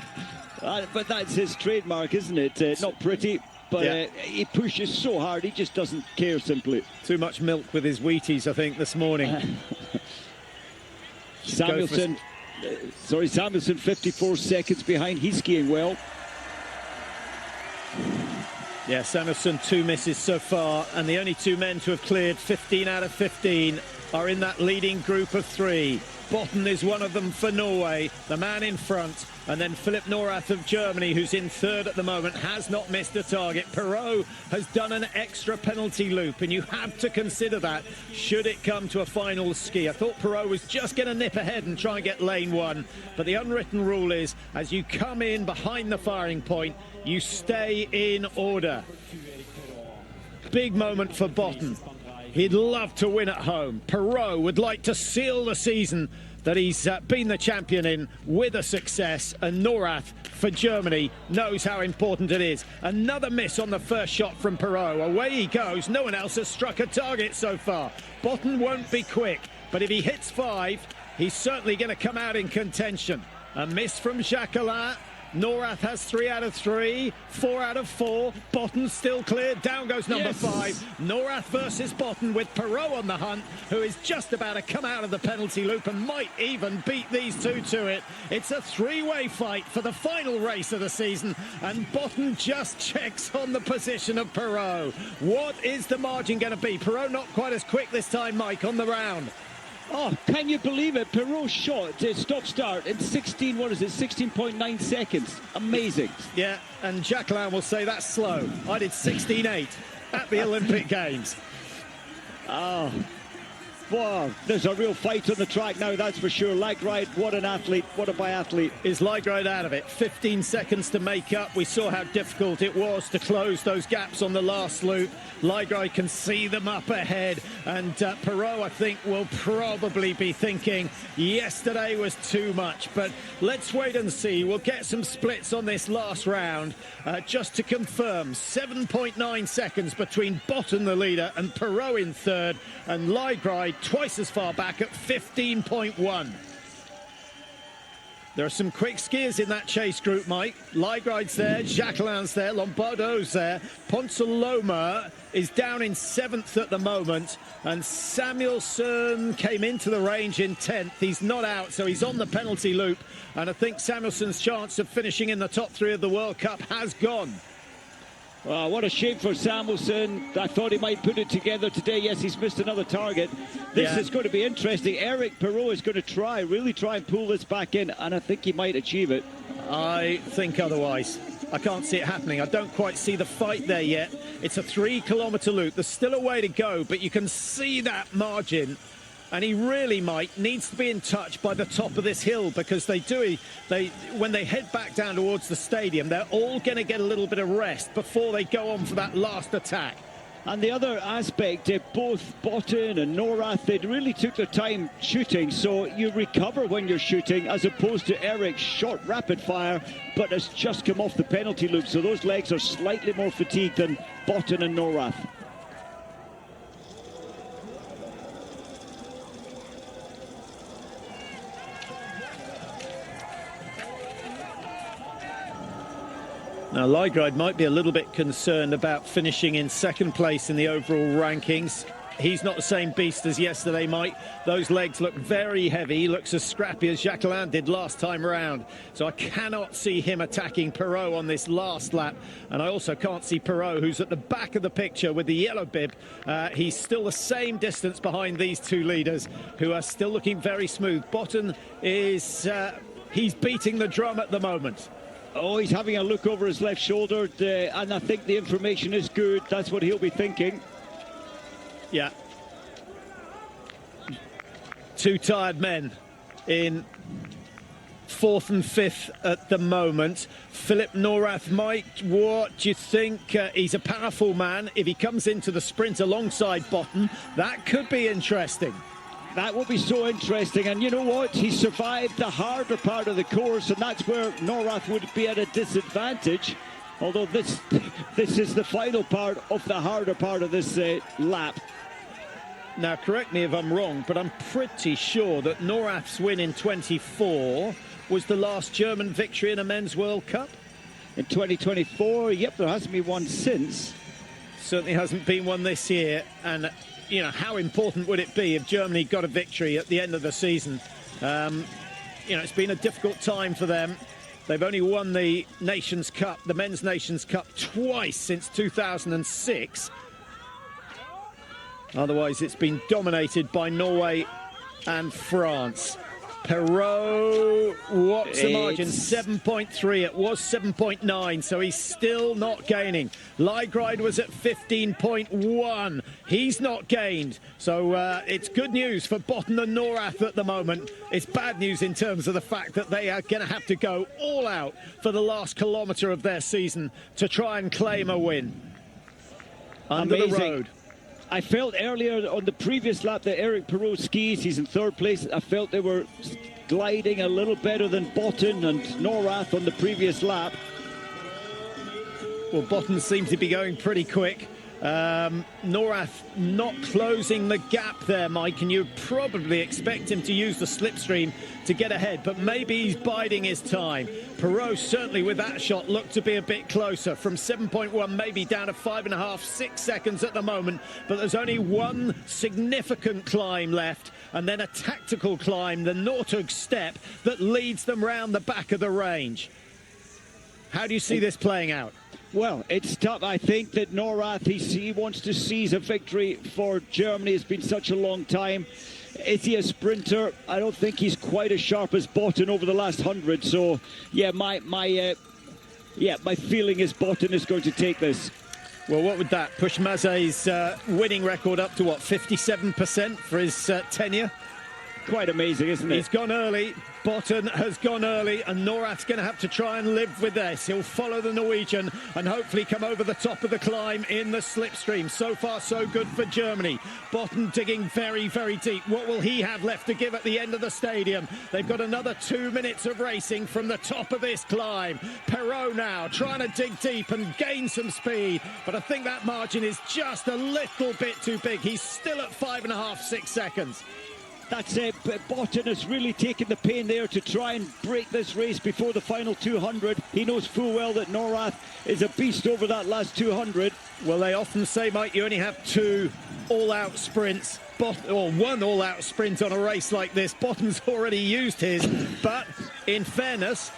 B: but that's his trademark, isn't it? Not pretty, but yeah. He pushes so hard, he just doesn't care, simply.
A: Too much milk with his Wheaties, I think, this morning.
B: Samuelson, Samuelson 54 seconds behind, he's skiing well.
A: Yeah, Samuelson 2 misses so far, and the only 2 men to have cleared 15 out of 15 are in that leading group of 3. Botn is one of them for Norway, the man in front, and then Philip Norath of Germany, who's in third at the moment, has not missed a target. Perot has done an extra penalty loop, and you have to consider that should it come to a final ski. I thought Perot was just going to nip ahead and try and get lane 1, but the unwritten rule is, as you come in behind the firing point, you stay in order. Big moment for Botn. He'd love to win at home. Perot would like to seal the season that he's been the champion in with a success, and Norath for Germany knows how important it is. Another miss on the first shot from Perot. Away he goes. No one else has struck a target so far. Botn won't be quick, but if he hits 5, he's certainly going to come out in contention. A miss from Jacquelin. Norath has 3 out of 3, 4 out of 4. Botn still clear. Down goes number 5. Norath versus Botn with Perot on the hunt, who is just about to come out of the penalty loop and might even beat these 2 to it. It's a 3-way fight for the final race of the season, and Botn just checks on the position of Perot. What is the margin going to be? Perot not quite as quick this time, Mike, on the round.
B: Oh, can you believe it? Perot shot stop-start in 16.9 seconds. Amazing.
A: Yeah, and Jacquelin will say that's slow. I did 16.8 at the Olympic Games.
B: Oh, Wow, there's a real fight on the track now, that's for sure. Lagride, what an athlete, what a biathlete.
A: Is Lagride out of it? 15 seconds to make up. We saw how difficult it was to close those gaps on the last loop. Lagride can see them up ahead, and Perot, I think, will probably be thinking yesterday was too much. But let's wait and see. We'll get some splits on this last round. Just to confirm, 7.9 seconds between Botn, the leader, and Perot in third, and Lagride twice as far back at 15.1. There are some quick skiers in that chase group, Mike. Lygride's there, Jacquelin's there, Lombardo's there. Ponsaloma is down in 7th at the moment, and Samuelsson came into the range in 10th. He's not out, so he's on the penalty loop, and I think Samuelsson's chance of finishing in the top 3 of the World Cup has gone.
B: Oh, what a shame for Samuelsson. I thought he might put it together today. Yes, he's missed another target. This is going to be interesting. Eric Perot is going to really try and pull this back in, and I think he might achieve it.
A: I think otherwise. I can't see it happening. I don't quite see the fight there yet. It's a 3-kilometre loop. There's still a way to go, but you can see that margin. And he really needs to be in touch by the top of this hill, because when they head back down towards the stadium, they're all going to get a little bit of rest before they go on for that last attack.
B: And the other aspect, both Botn and Norath, they really took their time shooting, so you recover when you're shooting, as opposed to Eric's short rapid fire, but has just come off the penalty loop, so those legs are slightly more fatigued than Botn and Norath.
A: Now, Lagride might be a little bit concerned about finishing in 2nd place in the overall rankings. He's not the same beast as yesterday, Mike. Those legs look very heavy. He looks as scrappy as Jacquelin did last time around. So I cannot see him attacking Perot on this last lap. And I also can't see Perot, who's at the back of the picture with the yellow bib. He's still the same distance behind these two leaders, who are still looking very smooth. Botn is... he's beating the drum at the moment.
B: Oh, he's having a look over his left shoulder, and I think the information is good. That's what he'll be thinking.
A: Yeah. 2 tired men in 4th and 5th at the moment. Philip Norath, Mike, what do you think? He's a powerful man. If he comes into the sprint alongside Botn, that could be interesting.
B: That will be so interesting, and you know what? He survived the harder part of the course, and that's where Norath would be at a disadvantage. Although this is the final part of the harder part of this lap.
A: Now, correct me if I'm wrong, but I'm pretty sure that Norath's win in 24 was the last German victory in a men's World Cup.
B: In 2024, yep, there hasn't been one since.
A: Certainly hasn't been one this year, and you know, how important would it be if Germany got a victory at the end of the season? You know, it's been a difficult time for them. They've only won the Nations Cup, the Men's Nations Cup, twice since 2006. Otherwise, it's been dominated by Norway and France. Perot, what's the margin? 7.3. It was 7.9, so he's still not gaining. Lagride was at 15.1. He's not gained. So it's good news for Botn and Norath at the moment. It's bad news in terms of the fact that they are going to have to go all out for the last kilometre of their season to try and claim a win. Under the road.
B: I felt earlier on the previous lap that Eric Perot skis, he's in 3rd place. I felt they were gliding a little better than Botn and Norath on the previous lap.
A: Well, Botn seems to be going pretty quick. Norath not closing the gap there, Mike, and you probably expect him to use the slipstream to get ahead, but maybe he's biding his time. Perot certainly with that shot looked to be a bit closer, from 7.1 maybe down to 5.5, 6 seconds at the moment, but there's only one significant climb left, and then a tactical climb, the Northug step, that leads them round the back of the range. How do you see this playing out?
B: Well, it's tough. I think that Norath, he wants to seize a victory for Germany. It's been such a long time. Is he a sprinter? I don't think he's quite as sharp as Botn over the last 100. So, yeah, my feeling is Botn is going to take this.
A: Well, what would that push Maze's winning record up to, what, 57% for his tenure?
B: Quite amazing, isn't it?
A: He's gone early. Botn has gone early, and Norath's going to have to try and live with this. He'll follow the Norwegian and hopefully come over the top of the climb in the slipstream. So far, so good for Germany. Botn digging very, very deep. What will he have left to give at the end of the stadium? They've got another 2 minutes of racing from the top of this climb. Perrault now trying to dig deep and gain some speed, but I think that margin is just a little bit too big. He's still at 5.5, 6 seconds.
B: That's it. Botn has really taken the pain there to try and break this race before the final 200. He knows full well that Norath is a beast over that last 200.
A: Well, they often say, Mike, you only have two all-out sprints, or one all-out sprint on a race like this. Botton's already used his, but in fairness,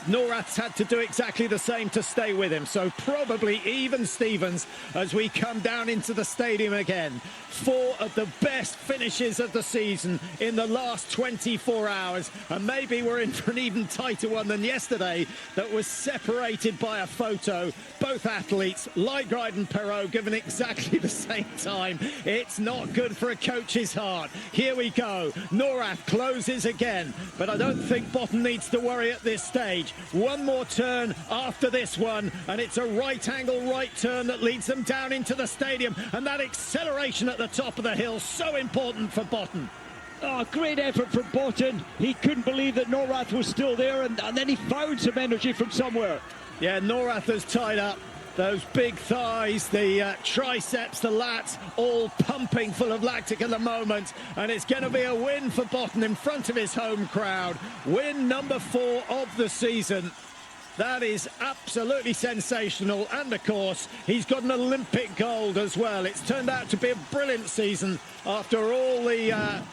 A: Norath's had to do exactly the same to stay with him. So probably even Stevens as we come down into the stadium again. 4 of the best finishes of the season in the last 24 hours. And maybe we're in for an even tighter one than yesterday that was separated by a photo. Both athletes, Lygride and Perrault, given exactly the same time. It's not good for a coach's heart. Here we go. Norath closes again, but I don't think Botn needs to worry at this stage. One more turn after this one, and it's a right angle right turn that leads them down into the stadium, and that acceleration at the top of the hill, so important for Botn.
B: Oh, great effort from Botn. He couldn't believe that Norath was still there, and then he found some energy from somewhere.
A: Yeah, Norath has tied up. Those big thighs, the triceps, the lats, all pumping full of lactic at the moment. And it's going to be a win for Botn in front of his home crowd. Win number 4 of the season. That is absolutely sensational. And, of course, he's got an Olympic gold as well. It's turned out to be a brilliant season after all the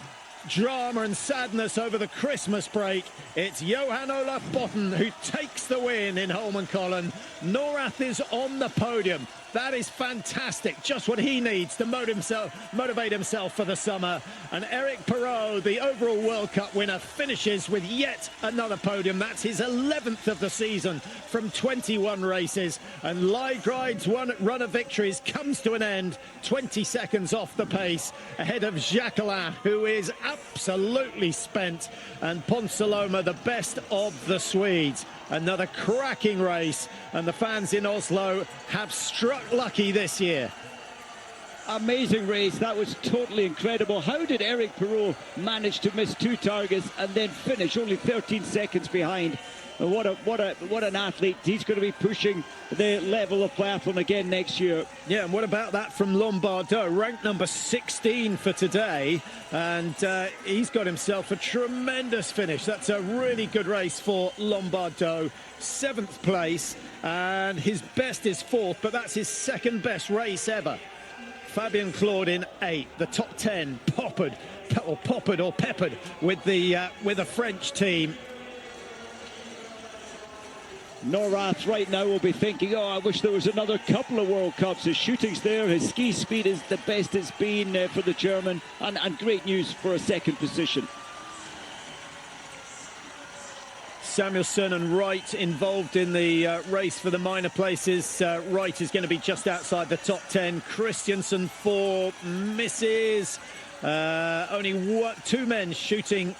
A: drama and sadness over the Christmas break. It's Johan-Olav Botn who takes the win in Holmenkollen. Norath is on the podium. That is fantastic. Just what he needs to motivate himself for the summer. And Eric Perrault, the overall World Cup winner, finishes with yet another podium. That's his 11th of the season from 21 races. And Lygride's run of victories comes to an end, 20 seconds off the pace, ahead of Jacquelin, who is absolutely spent. And Ponsaloma, the best of the Swedes. Another cracking race, and the fans in Oslo have struck lucky this year.
B: Amazing race. That was totally incredible. How did Eric Perrault manage to miss 2 targets and then finish only 13 seconds behind? And what an athlete. He's going to be pushing the level of biathlon again next year.
A: Yeah, and what about that from Lombardo, ranked number 16 for today, and he's got himself a tremendous finish. That's a really good race for Lombardo. 7th place, and his best is 4th, but that's his 2nd best race ever. Fabien Claude in 8th, the top 10 peppered with the French team.
B: Norath right now will be thinking, oh, I wish there was another couple of World Cups. His shooting's there, his ski speed is the best it's been for the German, and great news for a 2nd position.
A: Samuelsson and Wright involved in the race for the minor places. Wright is going to be just outside the top 10. Christiansen 4 misses. Only 2 men shooting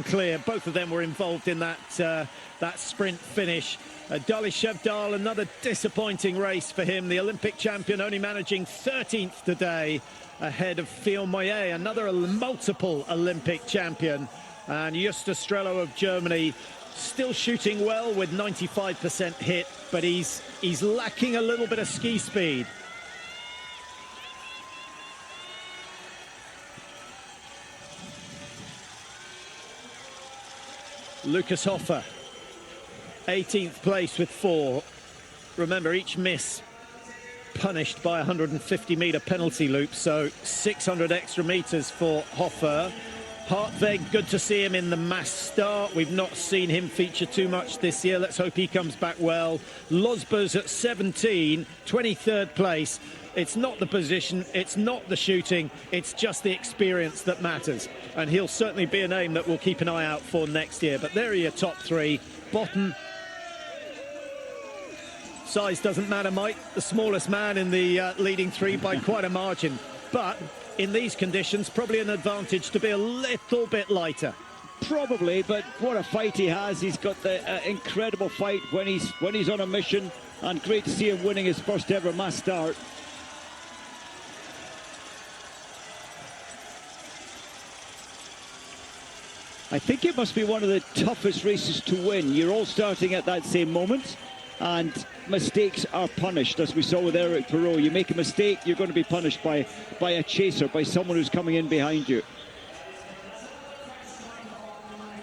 A: clear. Both of them were involved in that sprint finish. Svendsen, another disappointing race for him. The Olympic champion only managing 13th today, ahead of Theo Moyer, another multiple Olympic champion. And Oestersund of Germany still shooting well with 95% hit, but he's lacking a little bit of ski speed. Lucas Hoffer, 18th place with 4. Remember, each miss punished by a 150-metre penalty loop, so 600 extra metres for Hoffer. Hartveg, good to see him in the mass start. We've not seen him feature too much this year. Let's hope he comes back well. Losbers at 17, 23rd place. It's not the position, it's not the shooting, it's just the experience that matters. And he'll certainly be a name that we'll keep an eye out for next year. But there are your top 3. Botn, Size doesn't matter, Mike. The smallest man in the leading three by quite a margin. But in these conditions, probably an advantage to be a little bit lighter.
B: Probably, but what a fight he has. He's got the incredible fight when he's on a mission, and great to see him winning his first ever mass start. I think it must be one of the toughest races to win. You're all starting at that same moment, and mistakes are punished, as we saw with Eric Perrault. You make a mistake, you're going to be punished by a chaser, by someone who's coming in behind you.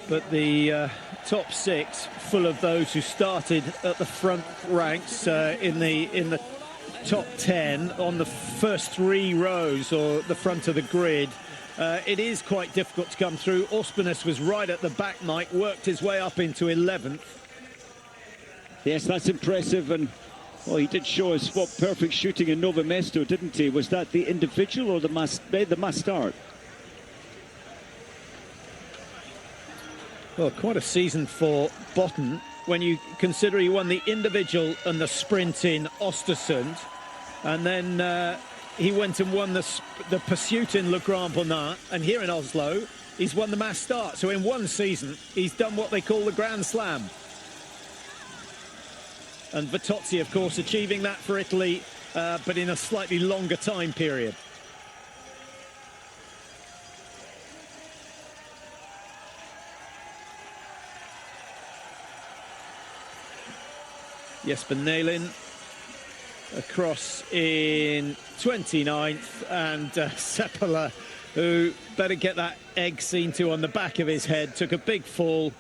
A: But the top six, full of those who started at the front ranks in the top 10 on the first three rows or the front of the grid. It is quite difficult to come through. Ospenus was right at the back, Mike, worked his way up into 11th.
B: Yes, that's impressive, and well, he did show us what perfect shooting in Novo Mesto, didn't he? Was that the individual or the mass start?
A: Well, quite a season for Botn when you consider he won the individual and the sprint in Oestersund, and then he went and won the pursuit in Le Grand Bonnat, and here in Oslo he's won the mass start. So in one season he's done what they call the Grand Slam. And Vitozzi, of course, achieving that for Italy, but in a slightly longer time period. Jesper Nælin across in 29th, and Seppala, who better get that egg seen to on the back of his head, took a big fall.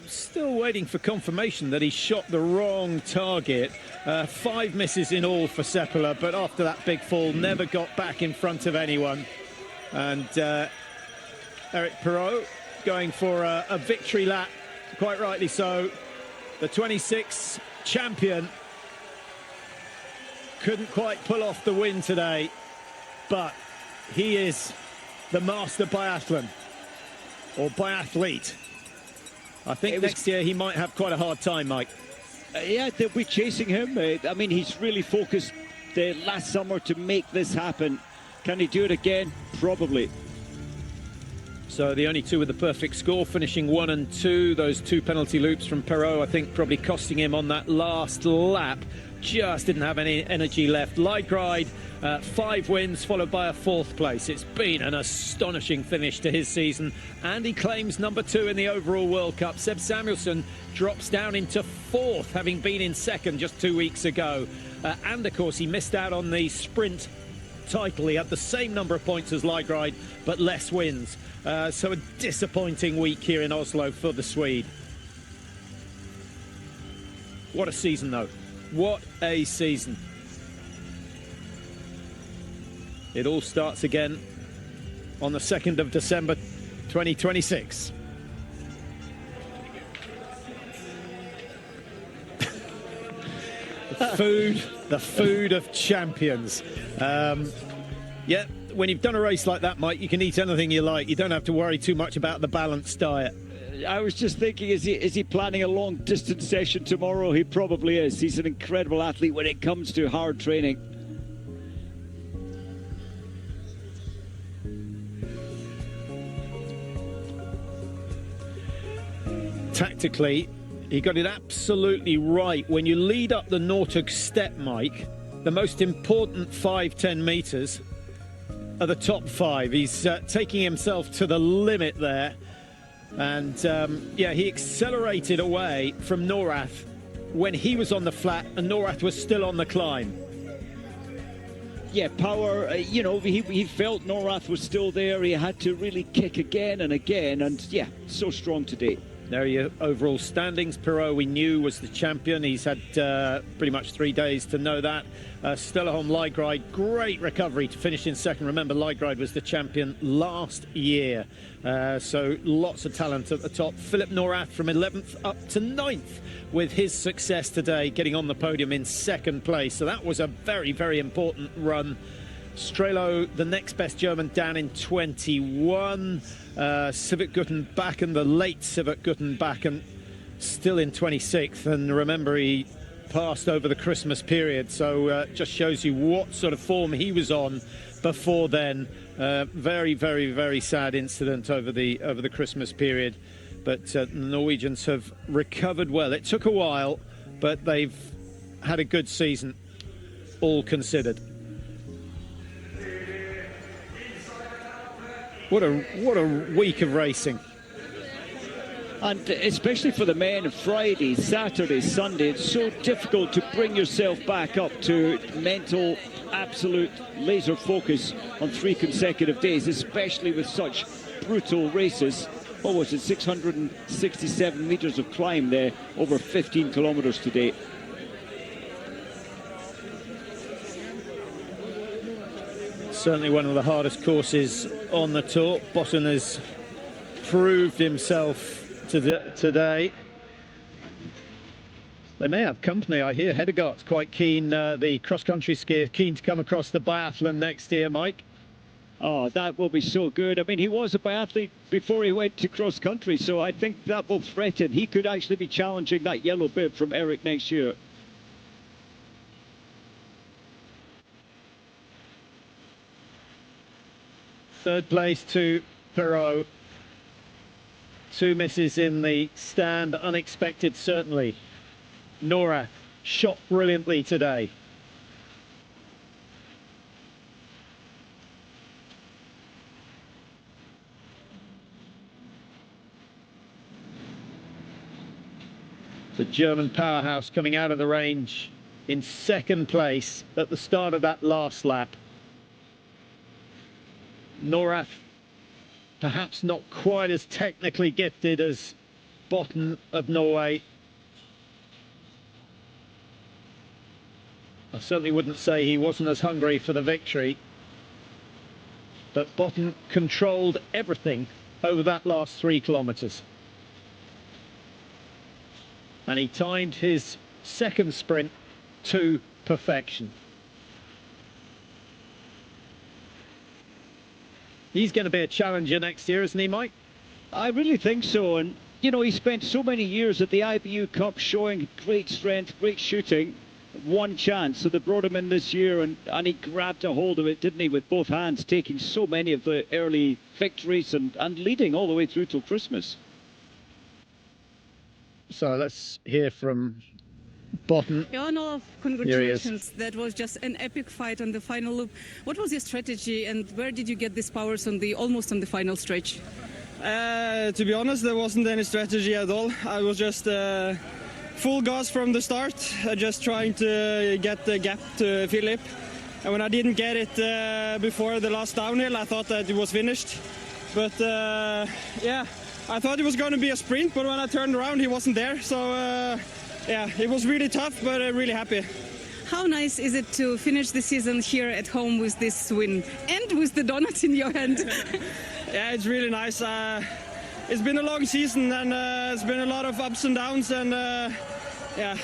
A: Still waiting for confirmation that he shot the wrong target. 5 misses in all for Seppala, but after that big fall, never got back in front of anyone. And Eric Perrault going for a victory lap, quite rightly so. The 26 champion couldn't quite pull off the win today, but he is the master biathlon, or biathlete. I think next year he might have quite a hard time, Mike.
B: Yeah, they'll be chasing him. I mean, he's really focused last summer to make this happen. Can he do it again? Probably.
A: So the only two with the perfect score, finishing 1 and 2. Those 2 penalty loops from Perrault, I think, probably costing him on that last lap. Just didn't have any energy left. Lygride, 5 wins, followed by a 4th place. It's been an astonishing finish to his season, and he claims number 2 in the overall World Cup. Seb Samuelsson drops down into 4th, having been in 2nd just 2 weeks ago. And, of course, he missed out on the sprint title. He had the same number of points as Lygride, but less wins. So a disappointing week here in Oslo for the Swede. What a season, though. What a season. It all starts again on the 2nd of December 2026. The food of champions. Yeah, when you've done a race like that, Mike, you can eat anything you like. You don't have to worry too much about the balanced diet.
B: I was just thinking, is he planning a long distance session tomorrow? He probably is. He's an incredible athlete when it comes to hard training.
A: Tactically, he got it absolutely right. When you lead up the Nortug step, Mike, the most important 5-10 metres are the top 5. He's taking himself to the limit there. And yeah, he accelerated away from Norath when he was on the flat and Norath was still on the climb.
B: Yeah, power, you know, he felt Norath was still there. He had to really kick again and again, and yeah, so strong today.
A: There are your overall standings. Perrault, we knew, was the champion. He's had pretty much 3 days to know that. Stelholm Lygride, great recovery to finish in 2nd. Remember, Lygride was the champion last year. So lots of talent at the top. Philip Norath from 11th up to 9th with his success today, getting on the podium in 2nd place. So that was a very, very important run. Strelo, the next best German, down in 21. Sivert Guttenbacken, the late Sivert Guttenbacken, still in 26th. And remember, he passed over the Christmas period, so just shows you what sort of form he was on before then. Very, very, very sad incident over the Christmas period, but the Norwegians have recovered well. It took a while, but they've had a good season, all considered. What a week of racing.
B: And especially for the men, Friday, Saturday, Sunday, it's so difficult to bring yourself back up to mental, absolute laser focus on 3 consecutive days, especially with such brutal races. What was it, 667 meters of climb there, over 15 kilometers today.
A: Certainly one of the hardest courses on the tour. Botn has proved himself today. They may have company, I hear. Hedegaard's quite keen, the cross-country skier, keen to come across the biathlon next year, Mike.
B: Oh, that will be so good. I mean, he was a biathlete before he went to cross-country, so I think that will threaten. He could actually be challenging that yellow bib from Eric next year.
A: Third place to Perot. 2 misses in the stand, unexpected certainly. Nora shot brilliantly today. The German powerhouse coming out of the range in 2nd place at the start of that last lap. Nora perhaps not quite as technically gifted as Botn of Norway. I certainly wouldn't say he wasn't as hungry for the victory, but Botn controlled everything over that last 3 kilometres. And he timed his 2nd sprint to perfection. He's going to be a challenger next year, isn't he, Mike?
B: I really think so. And, you know, he spent so many years at the IBU Cup showing great strength, great shooting. 1 chance, so they brought him in this year, and he grabbed a hold of it, didn't he, with both hands, taking so many of the early victories and leading all the way through till Christmas.
A: So let's hear from Botn.
G: Johan-Olav, congratulations. That was just an epic fight on the final loop. What was your strategy, and where did you get these powers on almost on the final stretch?
D: To be honest, there wasn't any strategy at all. I was just full gas from the start, just trying to get the gap to Philip. And when I didn't get it before the last downhill, I thought that it was finished. But yeah, I thought it was going to be a sprint, but when I turned around, he wasn't there. So yeah, it was really tough, but really happy.
G: How nice is it to finish the season here at home with this win and with the donut in your hand?
D: Yeah, it's really nice. It's been a long season, and it's been a lot of ups and downs, and yeah,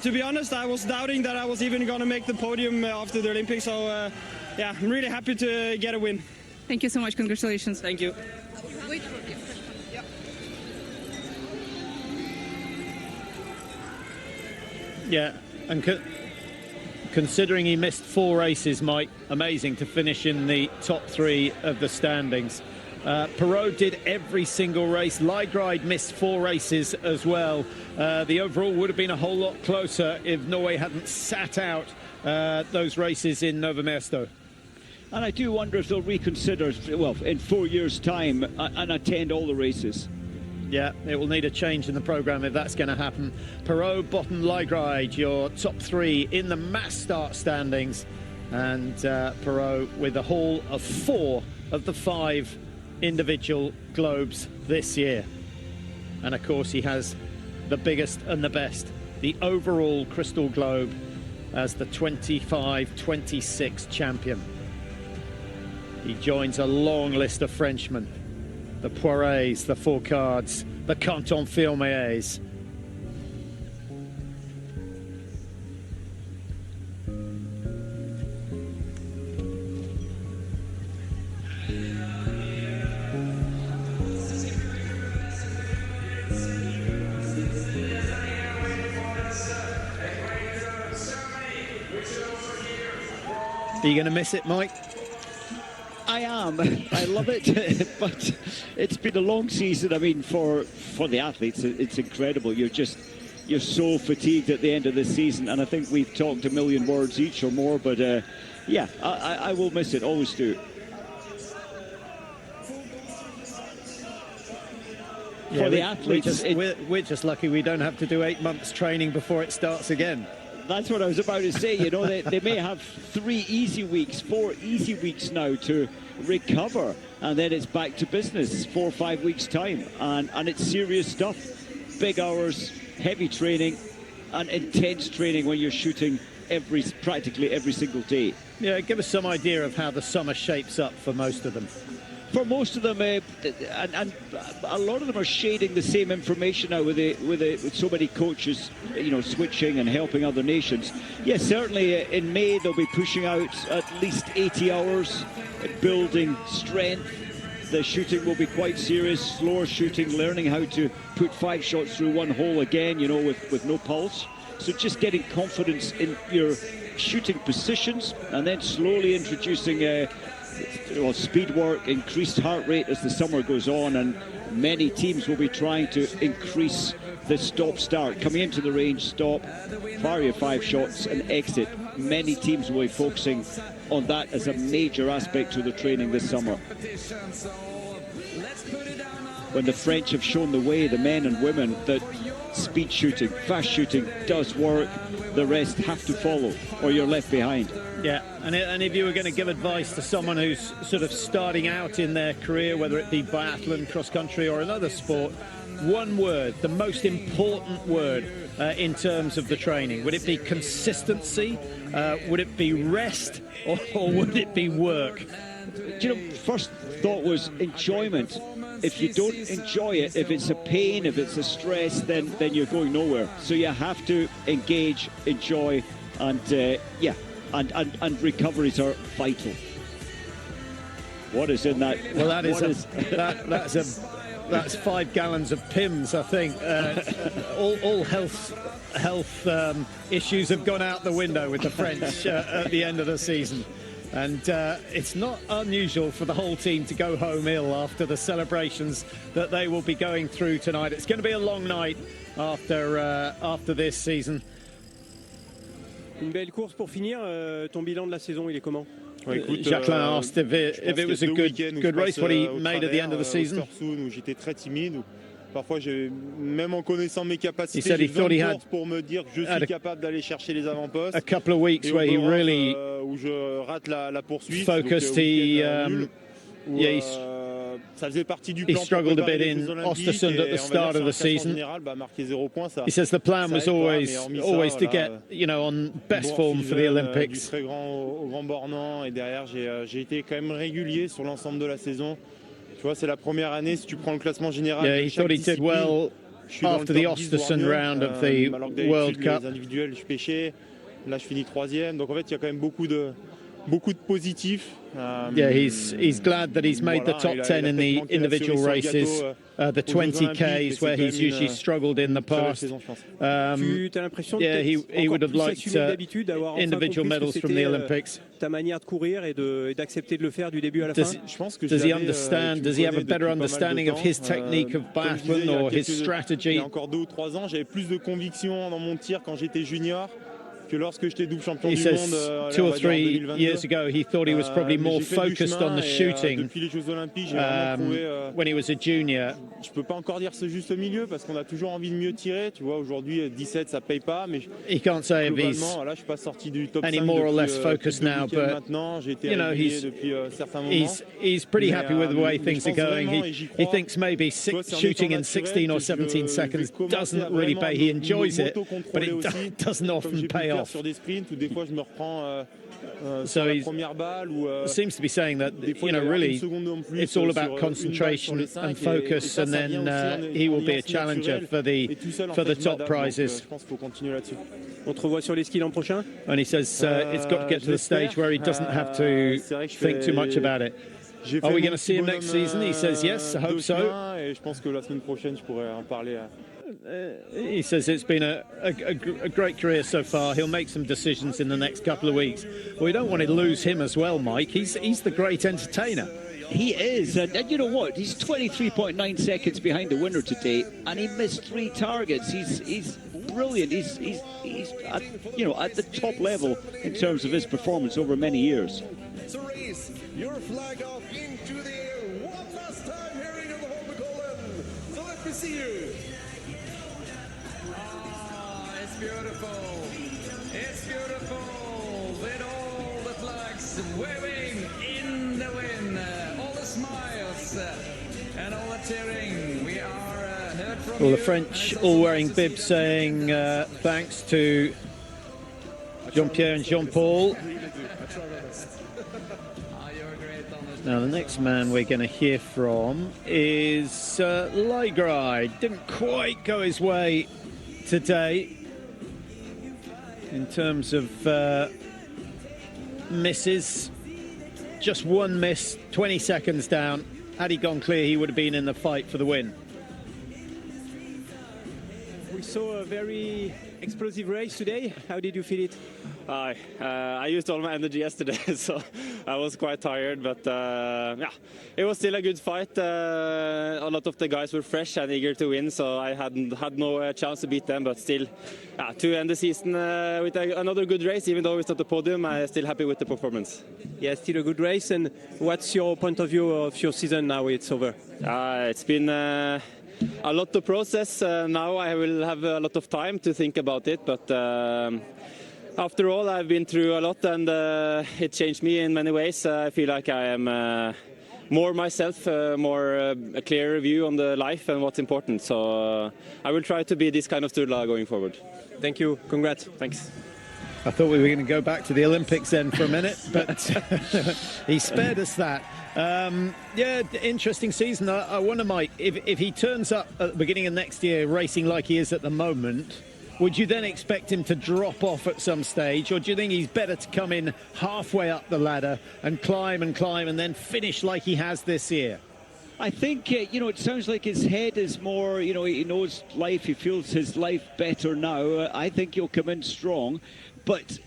D: to be honest, I was doubting that I was even going to make the podium after the Olympics, so yeah, I'm really happy to get a win.
G: Thank you so much. Congratulations.
D: Thank you.
A: Yeah, and considering he missed 4 races, Mike, amazing to finish in the top 3 of the standings. Perot did every single race. Ligride missed 4 races as well. The overall would have been a whole lot closer if Norway hadn't sat out those races in Nova Mesto.
B: And I do wonder if they'll reconsider, well, in 4 years' time, and attend all the races.
A: Yeah, it will need a change in the programme if that's going to happen. Perot, Botn, Ligride, your top 3 in the mass start standings. And Perot with a haul of 4 of the 5 individual globes this year. And of course he has the biggest and the best, the overall crystal globe, as the 25-26 champion. He joins a long list of Frenchmen, the Poirets, the Fourcades, the Canton-Firmiers. Are you going to miss it, Mike?
B: I am. I love it, but it's been a long season. I mean, for the athletes, it's incredible. You're so fatigued at the end of the season, and I think we've talked a million words each or more. But yeah, I will miss it. Always do.
A: Yeah,
B: for the athletes,
A: we're just lucky we don't have to do 8 months training before it starts again.
B: That's what I was about to say. You know, they may have 3 easy weeks, 4 easy weeks now to recover, and then it's back to business 4 or 5 weeks time, and it's serious stuff. Big hours, heavy training, and intense training when you're shooting practically every single day.
A: Yeah, give us some idea of how the summer shapes up for most of them.
B: For most of them, and a lot of them are shading the same information now with so many coaches, you know, switching and helping other nations. Yes, certainly in May they'll be pushing out at least 80 hours, building strength. The shooting will be quite serious, slower shooting, learning how to put 5 shots through 1 hole again, you know, with no pulse. So just getting confidence in your shooting positions, and then slowly introducing speed work, increased heart rate as the summer goes on, and many teams will be trying to increase the stop-start. Coming into the range, stop, fire your 5 shots and exit. Many teams will be focusing on that as a major aspect to the training this summer. When the French have shown the way, the men and women, that speed shooting, fast shooting does work, the rest have to follow or you're left behind.
A: Yeah, and if you were going to give advice to someone who's sort of starting out in their career, whether it be biathlon, cross-country or another sport, one word, the most important word in terms of the training, would it be consistency, would it be rest, or would it be work?
B: You know, first thought was enjoyment. If you don't enjoy it, if it's a pain, if it's a stress, then you're going nowhere. So you have to engage, enjoy, and yeah. And recoveries are vital. What is in that?
A: Well, that's 5 gallons of Pims, I think. All health issues have gone out the window with the French at the end of the season. And it's not unusual for the whole team to go home ill after the celebrations that they will be going through tonight. It's going to be a long night after this season.
H: Une belle course pour finir. Ton bilan de la saison, il est comment?
A: Jacqueline asked if it was a good race, what he made at the end of the season.
I: Où j'étais très timide. Parfois, même en connaissant mes capacités,
A: j'ai besoin de course
I: pour me dire que je suis capable d'aller chercher les avant-postes.
A: A couple of weeks where he really
I: où je rate la poursuite.
A: Focused.
I: Ça faisait partie du plan.
A: He struggled a bit in Oestersund at the start of the season. He says the plan was always to get, you know, on best form for the Olympics.
I: Du très grand au grand bornant, et derrière j'ai été quand même régulier sur l'ensemble de la saison. Tu vois, c'est la première année, si tu prends le classement général.
A: Yeah, he thought he did well after the Oestersund round of the World Cup.
I: Les individuels, je pêchais. Là, je finis 3e. Donc en fait, il y a quand même beaucoup de positifs.
A: Yeah, he's glad that he's made the top 10 in the individual races, the 20Ks where he's usually struggled in the past. Yeah, he would have liked individual medals from the Olympics.
H: Ta manière de courir et d'accepter de le faire du début à la fin.
A: Does he understand? Does he have a better understanding of his technique of biathlon or his strategy?
I: Il y a encore 2 ou 3 ans, j'avais plus de conviction dans mon tir quand j'étais junior que lorsque j'étais double champion du monde.
A: 2 or 3 years ago, he thought he was probably more focused on the shooting
I: depuis les Jeux Olympiques, j'ai vraiment trouvé,
A: when he was a junior.
I: Je peux pas encore dire ce juste milieu parce qu'on a toujours envie de mieux tirer. Tu vois, aujourd'hui 17 ça paye pas, mais
A: he can't say if he's
I: là, je suis pas sorti du top 5
A: any more or less focused now, but
I: maintenant, j'ai été
A: you know,
I: depuis certains moments.
A: He's pretty happy with the way things are going. He thinks maybe shooting in 16 or 17 seconds doesn't really pay. He enjoys it, but it doesn't often pay off.
I: Sur des sprints où des fois je me reprends
A: so
I: la première balle ou
A: seems to be saying that, you know, really it's all about concentration and focus, and then he will be a challenger for the top prizes.
I: Je pense qu'il faut continuer là-dessus.
H: On te revoit sur les skis l'an prochain.
A: And he says it's got to get to the stage where he doesn't have to think too much about it. Are we going to see him next season? He says yes, I hope so.
I: Et je pense que la semaine prochaine je pourrais en parler
A: he says it's been a great career so far. He'll make some decisions in the next couple of weeks. We don't want to lose him as well, Mike. He's the great entertainer.
B: He is, and you know what? He's 23.9 seconds behind the winner today, and he missed 3 targets. He's brilliant. He's at, at the top level in terms of his performance over many years.
J: So raise your flag up into the air one last time here in the Holmenkollen. So let me see you.
F: Ah, it's beautiful. It's beautiful with all the flags waving in the wind. All the smiles and all the cheering. We are heard from
A: Well, the French all wearing bibs saying thanks to Jean-Pierre and Jean-Paul. Now, the next man we're going to hear from is Ligrai. Didn't quite go his way today in terms of misses. Just one miss, 20 seconds down. Had he gone clear, he would have been in the fight for the win.
H: We saw a very explosive race today. How did you feel it?
E: I used all my energy yesterday, so I was quite tired. But yeah, it was still a good fight. A lot of the guys were fresh and eager to win, so I had no chance to beat them. But still, to end the season with another good race, even though it's not the podium, I'm still happy with the performance.
H: Yeah, still a good race. And what's your point of view of your season now it's over?
E: It's been a lot to process. Now I will have a lot of time to think about it, but after all, I've been through a lot, and it changed me in many ways. I feel like I am more myself, a clearer view on the life and what's important. So I will try to be this kind of Sturla going forward.
H: Thank you. Congrats.
E: Thanks.
A: I thought we were going to go back to the Olympics then for a minute, but he spared us that. Yeah, interesting season. I wonder, Mike, if he turns up at the beginning of next year racing like he is at the moment, would you then expect him to drop off at some stage, or do you think he's better to come in halfway up the ladder and climb and then finish like he has this year?
B: I think, it sounds like his head is more, he knows life, he feels his life better now. I think he'll come in strong, but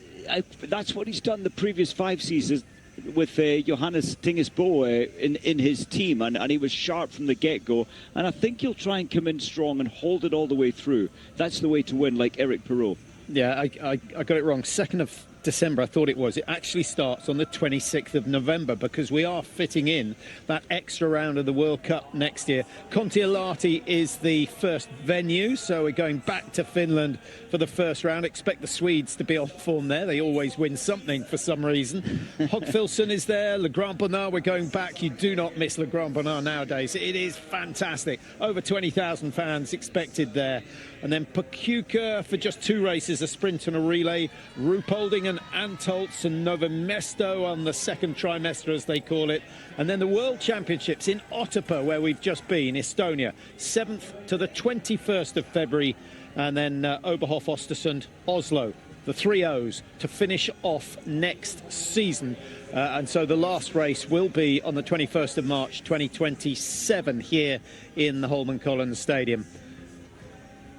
B: that's what he's done the previous 5 seasons with Johannes Tingesbo in his team, and he was sharp from the get-go, and I think he'll try and come in strong and hold it all the way through. That's the way to win, like Eric Perrault.
A: Yeah, I got it wrong. 2nd of December, I thought it was. It actually starts on the 26th of November because we are fitting in that extra round of the World Cup next year. Kontiolahti is the first venue, so we're going back to Finland for the first round. Expect the Swedes to be on form there. They always win something for some reason. Hogfilson is there. Le Grand Bonnard, we're going back. You do not miss Le Grand Bonnard nowadays. It is fantastic. Over 20,000 fans expected there. And then Pachuca for just 2 races, a sprint and a relay. Ruhpolding and Antolz and Novo Mesto on the second trimester, as they call it. And then the World Championships in Otepää, where we've just been, Estonia, 7th to the 21st of February. And then Oberhof, Oestersund, Oslo, the 3 O's to finish off next season. And so the last race will be on the 21st of March 2027 here in the Holmenkollen Stadium.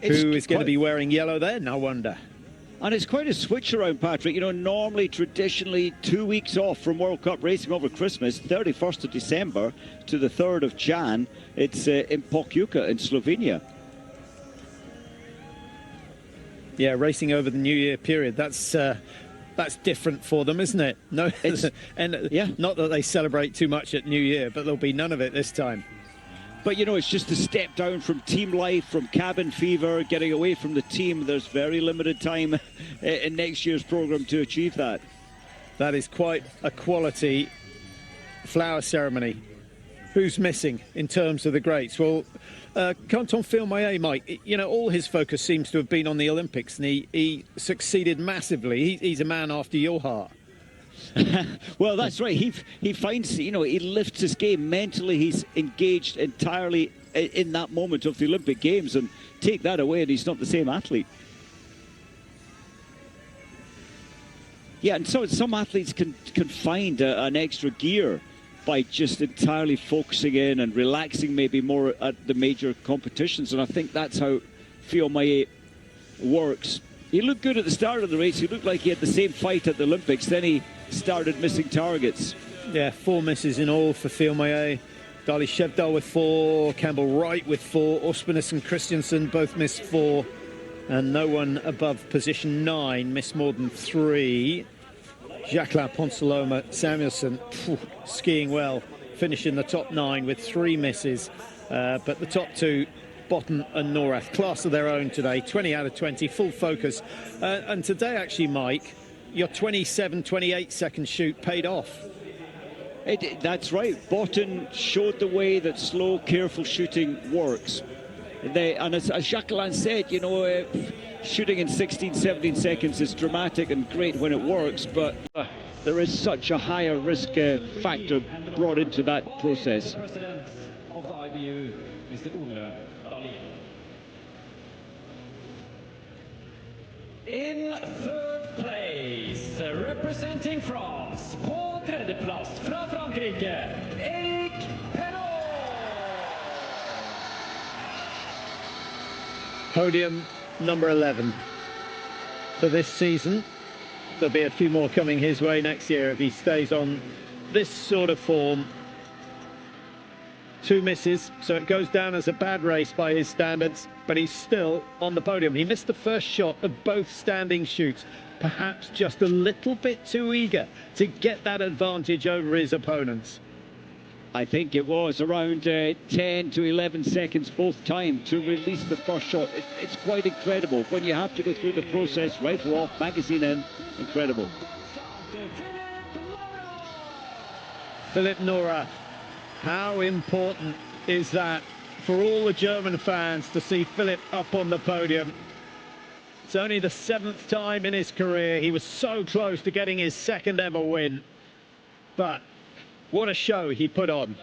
A: Who is going to be wearing yellow then, I wonder?
B: And it's quite a switch around, Patrick. Normally, traditionally, 2 weeks off from World Cup racing over Christmas, 31st of December to the 3rd of Jan. It's in Pachuca in Slovenia.
A: Yeah, racing over the New Year period. That's different for them, isn't it? No, and yeah, not that they celebrate too much at New Year, but there'll be none of it this time.
B: But, it's just a step down from team life, from cabin fever, getting away from the team. There's very limited time in next year's programme to achieve that.
A: That is quite a quality flower ceremony. Who's missing in terms of the greats? Well, Canton Filmayer, Mike, all his focus seems to have been on the Olympics, and he succeeded massively. He's a man after your heart.
B: Well, that's right. He finds, he lifts his game mentally. He's engaged entirely in that moment of the Olympic Games, and take that away and he's not the same athlete. Yeah, and so some athletes can find an extra gear by just entirely focusing in and relaxing maybe more at the major competitions, and I think that's how Fiume works. He looked good at the start of the race. He looked like he had the same fight at the Olympics. Then he started missing targets.
A: Yeah, 4 misses in all for Fiume. Dali Svendsen with 4, Campbell Wright with 4, Ospenes and Christiansen both missed 4, and no one above position 9 missed more than 3. Jacqueline, Ponsaloma, Samuelson, skiing well, finished in the top 9 with 3 misses, but the top 2, Botn and Norath, class of their own today, 20 out of 20, full focus. And today actually, Mike, your 27-28 second shoot paid off.
B: That's right. Botn showed the way that slow, careful shooting works. And as Jacqueline said, you know, shooting in 16, 17 seconds is dramatic and great when it works, but there is such a higher risk factor brought into that process.
K: President of the IBU, Mr. Olav. In third place, representing France, på tredjeplass fra Frankrike, Eric Perrault.
A: Podium number 11 for this season. There'll be a few more coming his way next year if he stays on this sort of form. 2 misses, so it goes down as a bad race by his standards, but he's still on the podium. He missed the first shot of both standing shoots, perhaps just a little bit too eager to get that advantage over his opponents.
B: I think it was around 10 to 11 seconds both time to release the first shot. It's quite incredible when you have to go through the process, rifle off, magazine in. Incredible.
A: Philipp Nora, how important is that for all the German fans to see Philipp up on the podium? It's only the 7th time in his career. He was so close to getting his 2nd ever win, but what a show he put on.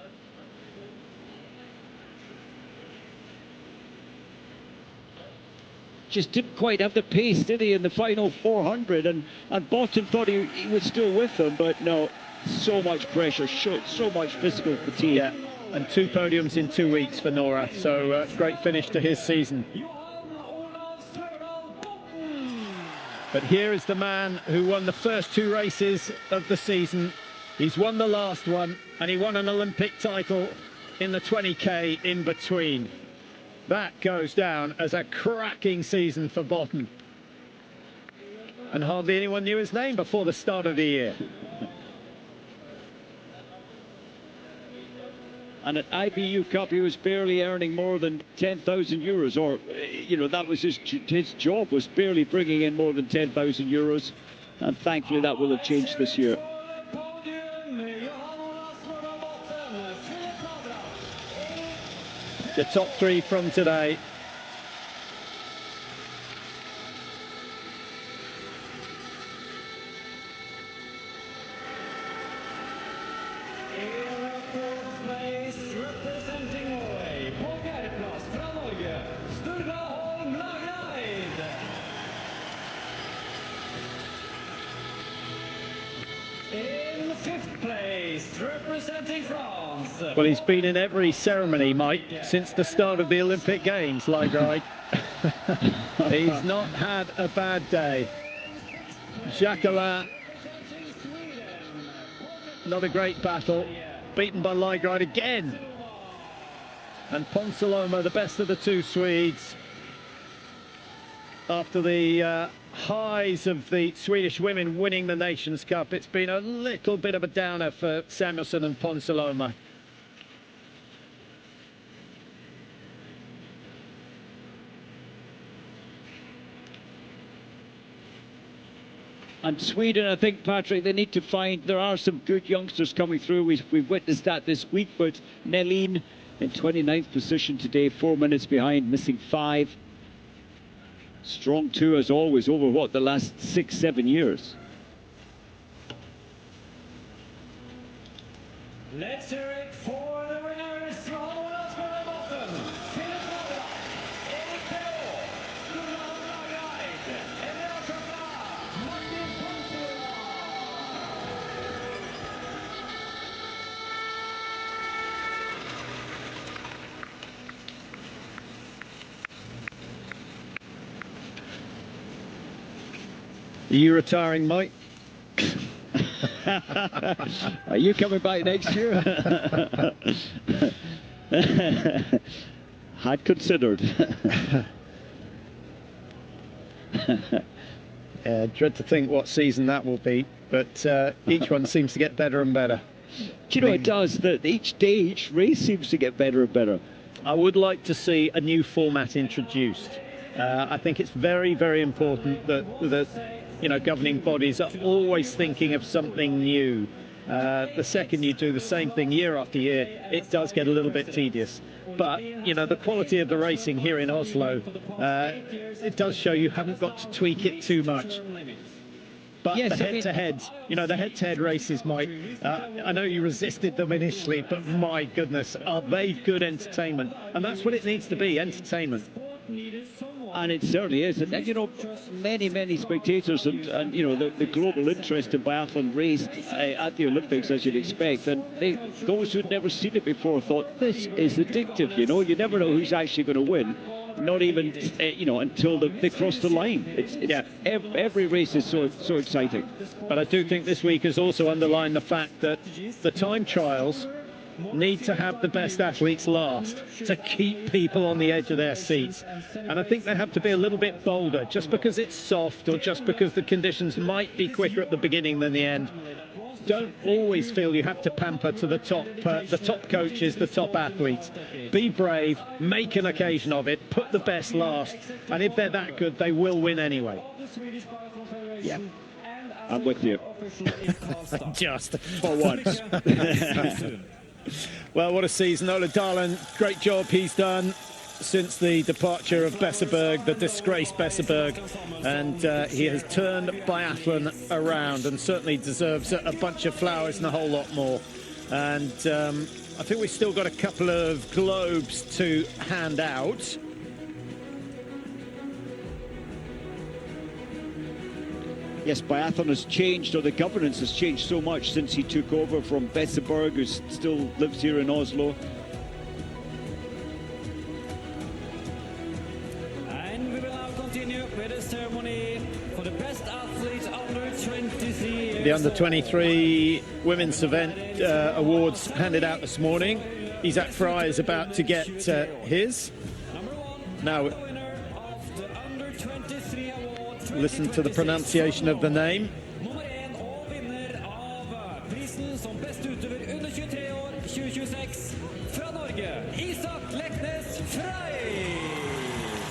B: Just didn't quite have the pace, did he, in the final 400? And Botn thought he was still with them, but no, so much pressure, so much physical fatigue.
A: Yeah, and 2 podiums in 2 weeks for Nora, so great finish to his season. But here is the man who won the first 2 races of the season. He's won the last one, and he won an Olympic title in the 20K in between. That goes down as a cracking season for Botn. And hardly anyone knew his name before the start of the year.
B: And at IBU Cup, he was barely earning more than 10,000 euros, or, you know, that was his job, was barely bringing in more than 10,000 euros. And thankfully that will have changed this year.
A: The top 3 from today.
K: In fourth place, representing Norway, på fjerdeplass fra Norge, Sturla Holmenkollen Men. In fifth place, representing France.
A: Well, he's been in every ceremony, Mike, since the start of the Olympic Games, Leigreid. He's not had a bad day. Jacqueline, not a great battle, beaten by Leigreid again. And Ponsaloma, the best of the 2 Swedes. After the highs of the Swedish women winning the Nations Cup, it's been a little bit of a downer for Samuelson and Ponsaloma.
B: And Sweden, I think, Patrick, they need to find, there are some good youngsters coming through. We've witnessed that this week, but Nelin in 29th position today, 4 minutes behind, missing 5. Strong 2 as always over what, the last 6-7 years.
K: Let's hear it for the winners from Oestersund Men, Philipp Nora, Eric Perrault, Johan Olav, Emil, Martin Ponsaloma.
A: Are you retiring, Mike?
B: Are you coming back next year? Had considered.
A: Yeah, dread to think what season that will be, but each one seems to get better and better.
B: Do you know, it does. Each day, each race seems to get better and better.
A: I would like to see a new format introduced. I think it's very, very important that you know, governing bodies are always thinking of something new. The second you do the same thing year after year, it does get a little bit tedious. But, you know, the quality of the racing here in Oslo, it does show you haven't got to tweak it too much. But yes, the head-to-heads, you know, the head-to-head races, Mike, I know you resisted them initially, but my goodness, are they good entertainment? And that's what it needs to be, entertainment.
B: And it certainly is. And you know, many spectators and you know, the global interest in biathlon raised at the Olympics, as you'd expect. And those who'd never seen it before thought, this is addictive, you know. You never know who's actually going to win. Not even, you know, until they cross the line. Yeah. Every race is so exciting.
A: But I do think this week has also underlined the fact that the time trials need to have the best athletes last to keep people on the edge of their seats. And I think they have to be a little bit bolder. Just because it's soft or just because the conditions might be quicker at the beginning than the end, don't always feel you have to pamper to the top coaches, the top athletes. Be brave, make an occasion of it, put the best last, and if they're that good, they will win anyway.
B: Yeah, I'm with you.
A: Just
B: for once.
A: Well, what a season. Ola Darlan, great job he's done since the departure of Besseberg, the disgraced Besseberg, and he has turned biathlon around and certainly deserves a bunch of flowers and a whole lot more. And I think we've still got a couple of globes to hand out.
B: Yes, biathlon has changed, or the governance has changed so much since he took over from Besseberg, who still lives here in Oslo.
K: And we will now continue with the ceremony for the best athlete under 23 years.
A: The under 23 women's event awards handed out this morning. Isaac Fry is about to get his. Now, listen to the pronunciation of the name.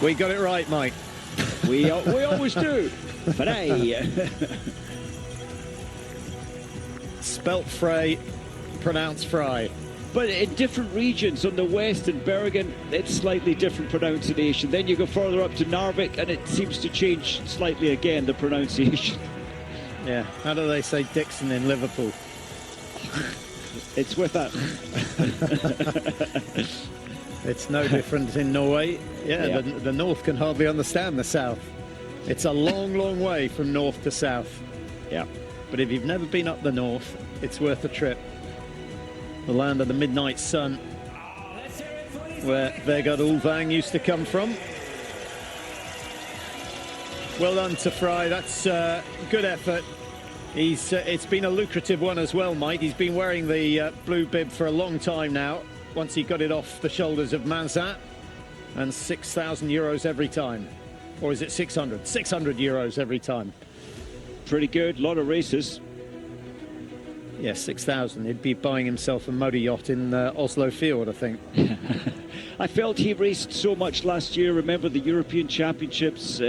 A: We got it right, Mike.
B: We always do. Frey.
A: Spelt Frey, pronounced Fry.
B: But in different regions, on the west in Bergen, it's slightly different pronunciation. Then you go further up to Narvik, and it seems to change slightly again, the pronunciation.
A: Yeah, how do they say Dixon in Liverpool?
B: It's with that.
A: It's no different in Norway. Yeah. The north can hardly understand the south. It's a long, long way from north to south.
B: Yeah.
A: But if you've never been up the north, it's worth a trip. The land of the midnight sun, where Vegard Ulvang used to come from. Well done to Fry, that's good effort. It's been a lucrative one as well, Mike. He's been wearing the blue bib for a long time now, once he got it off the shoulders of Manzat, and 6,000 euros every time. Or is it 600? 600 euros every time.
B: Pretty good, a lot of races.
A: Yes, 6,000. He'd be buying himself a motor yacht in Oslo Field, I think.
B: I felt he raced so much last year. Remember the European Championships?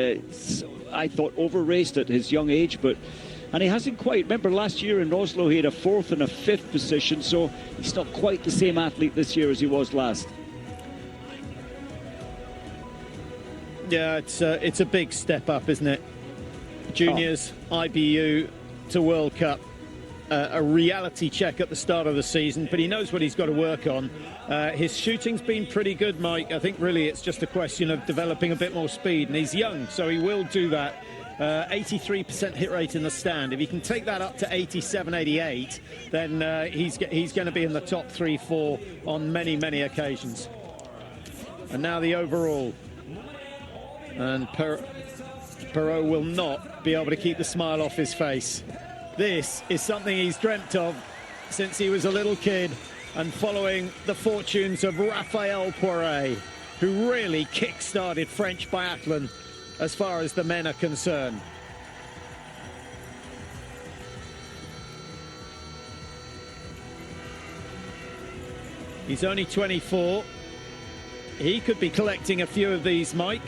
B: I thought over-raced at his young age, and he hasn't quite. Remember last year in Oslo, he had a 4th and a 5th position, so he's not quite the same athlete this year as he was last.
A: Yeah, it's a big step up, isn't it? Juniors, IBU to World Cup. A reality check at the start of the season, but he knows what he's got to work on. His shooting's been pretty good, Mike. I think really it's just a question of developing a bit more speed, and he's young, so he will do that. 83% hit rate in the stand. If he can take that up to 87, 88, then he's going to be in the top 3-4 on many, many occasions. And now the overall. And Perrault will not be able to keep the smile off his face. This is something he's dreamt of since he was a little kid, and following the fortunes of Raphael Poiret, who really kick-started French biathlon as far as the men are concerned. He's only 24. He could be collecting a few of these, Mike.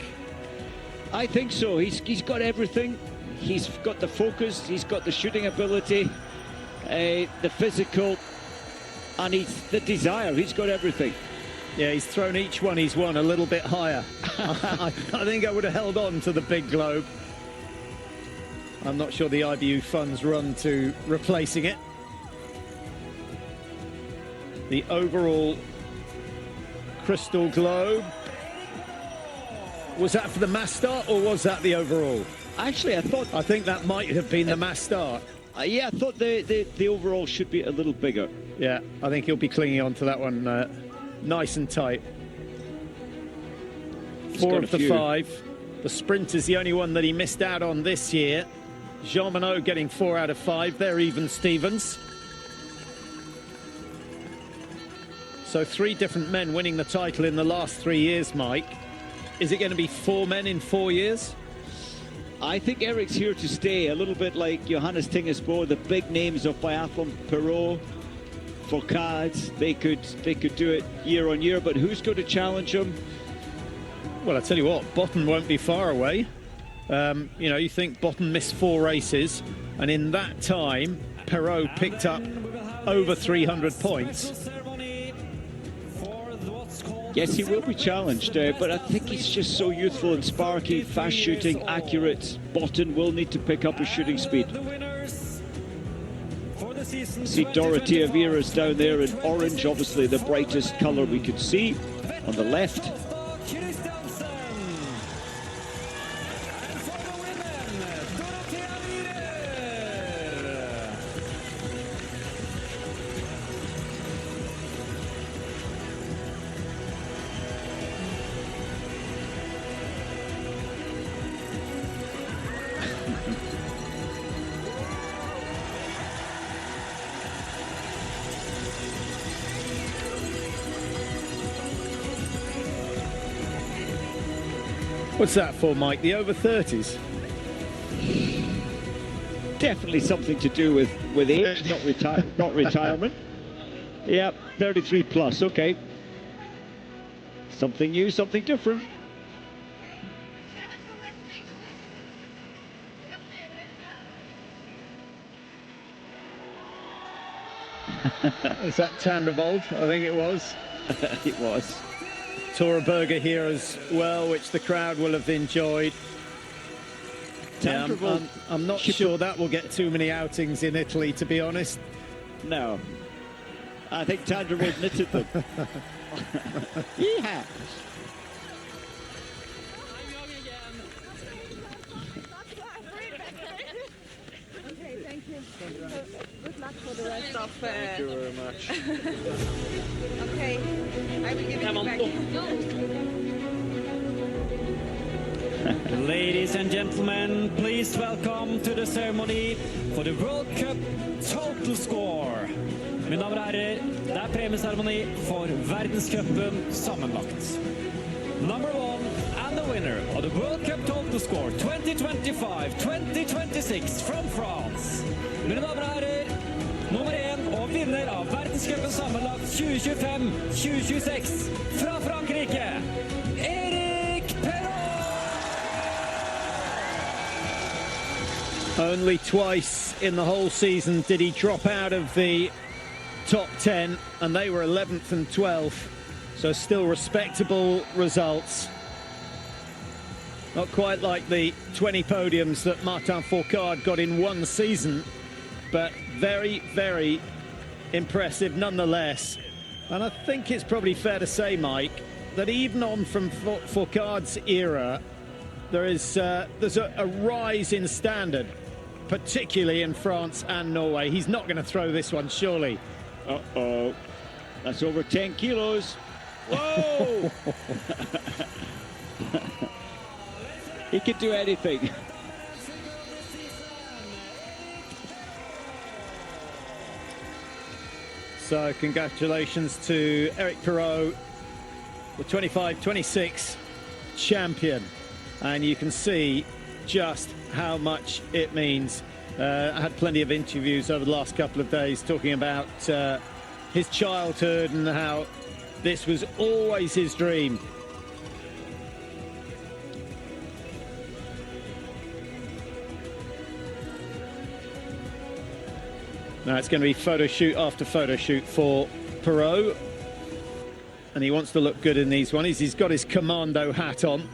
B: I think so. He's got everything. He's got the focus, he's got the shooting ability, the physical, and the desire. He's got everything.
A: Yeah, he's thrown each one he's won a little bit higher. I think I would have held on to the big globe. I'm not sure the IBU funds run to replacing it. The overall crystal globe. Was that for the mass start, or was that the overall?
B: Actually, I
A: think that might have been the mass start.
B: Yeah, I thought the overall should be a little bigger.
A: Yeah, I think he'll be clinging on to that one nice and tight. 4 of the 5. The sprint is the only one that he missed out on this year. Jean Monod getting 4 out of 5. They're even Stevens. So 3 different men winning the title in the last 3 years, Mike. Is it going to be 4 men in 4 years?
B: I think Eric's here to stay, a little bit like Johannes Tingesbo, the big names of biathlon, Perrault, Fourcade. They could do it year on year, but who's going to challenge him?
A: Well, I tell you what, Botn won't be far away. You know, you think Botn missed 4 races, and in that time, Perrault picked up over 300 points.
B: Yes, he will be challenged, but I think he's just so youthful and sparky, fast shooting, accurate. Botn will need to pick up his shooting speed. See Dorothea Vera's down there in orange, obviously the brightest colour we could see on the left.
A: What's that for, Mike? The over 30s?
B: Definitely something to do with age, not retirement. Yeah, 33 plus, okay. Something new, something different.
A: Is that Tandervold? I think it was.
B: It was.
A: Tora Berger here as well, which the crowd will have enjoyed. Yeah, I'm not sure that will get too many outings in Italy, to be honest.
B: No. I think Tandervold knitted them. Yeah.
L: Okay, thank you. Good luck for the rest of...
E: Thank you very much.
L: Okay, I will give it back.
K: Ladies and gentlemen, please welcome to the ceremony for the World Cup Total Score. Mine damer og herrer, det premieseremoni for verdenscupen sammenlagt. Number 1 and the winner of the World Cup Total Score 2025-2026 from France. Mine damer og herrer, nummer 1 og vinner av verdenscupen sammenlagt 2025-2026 fra Frankrike, Erik Perrault!
A: Only twice in the whole season did he drop out of the top 10, and they were 11th and 12th, so still respectable results. Not quite like the 20 podiums that Martin Fourcade got in one season, but very, very impressive nonetheless. And I think it's probably fair to say, Mike, that even on from Fourcade's era, there's a rise in standard, particularly in France and Norway. He's not going to throw this one, surely.
B: Uh-oh. That's over 10 kilos. Whoa! He can do anything.
A: So congratulations to Eric Perrault, the 25-26 champion. And you can see just how much it means. I had plenty of interviews over the last couple of days talking about his childhood and how this was always his dream. Now it's going to be photo shoot after photo shoot for Perrault, and he wants to look good in these ones. He's got his commando hat on.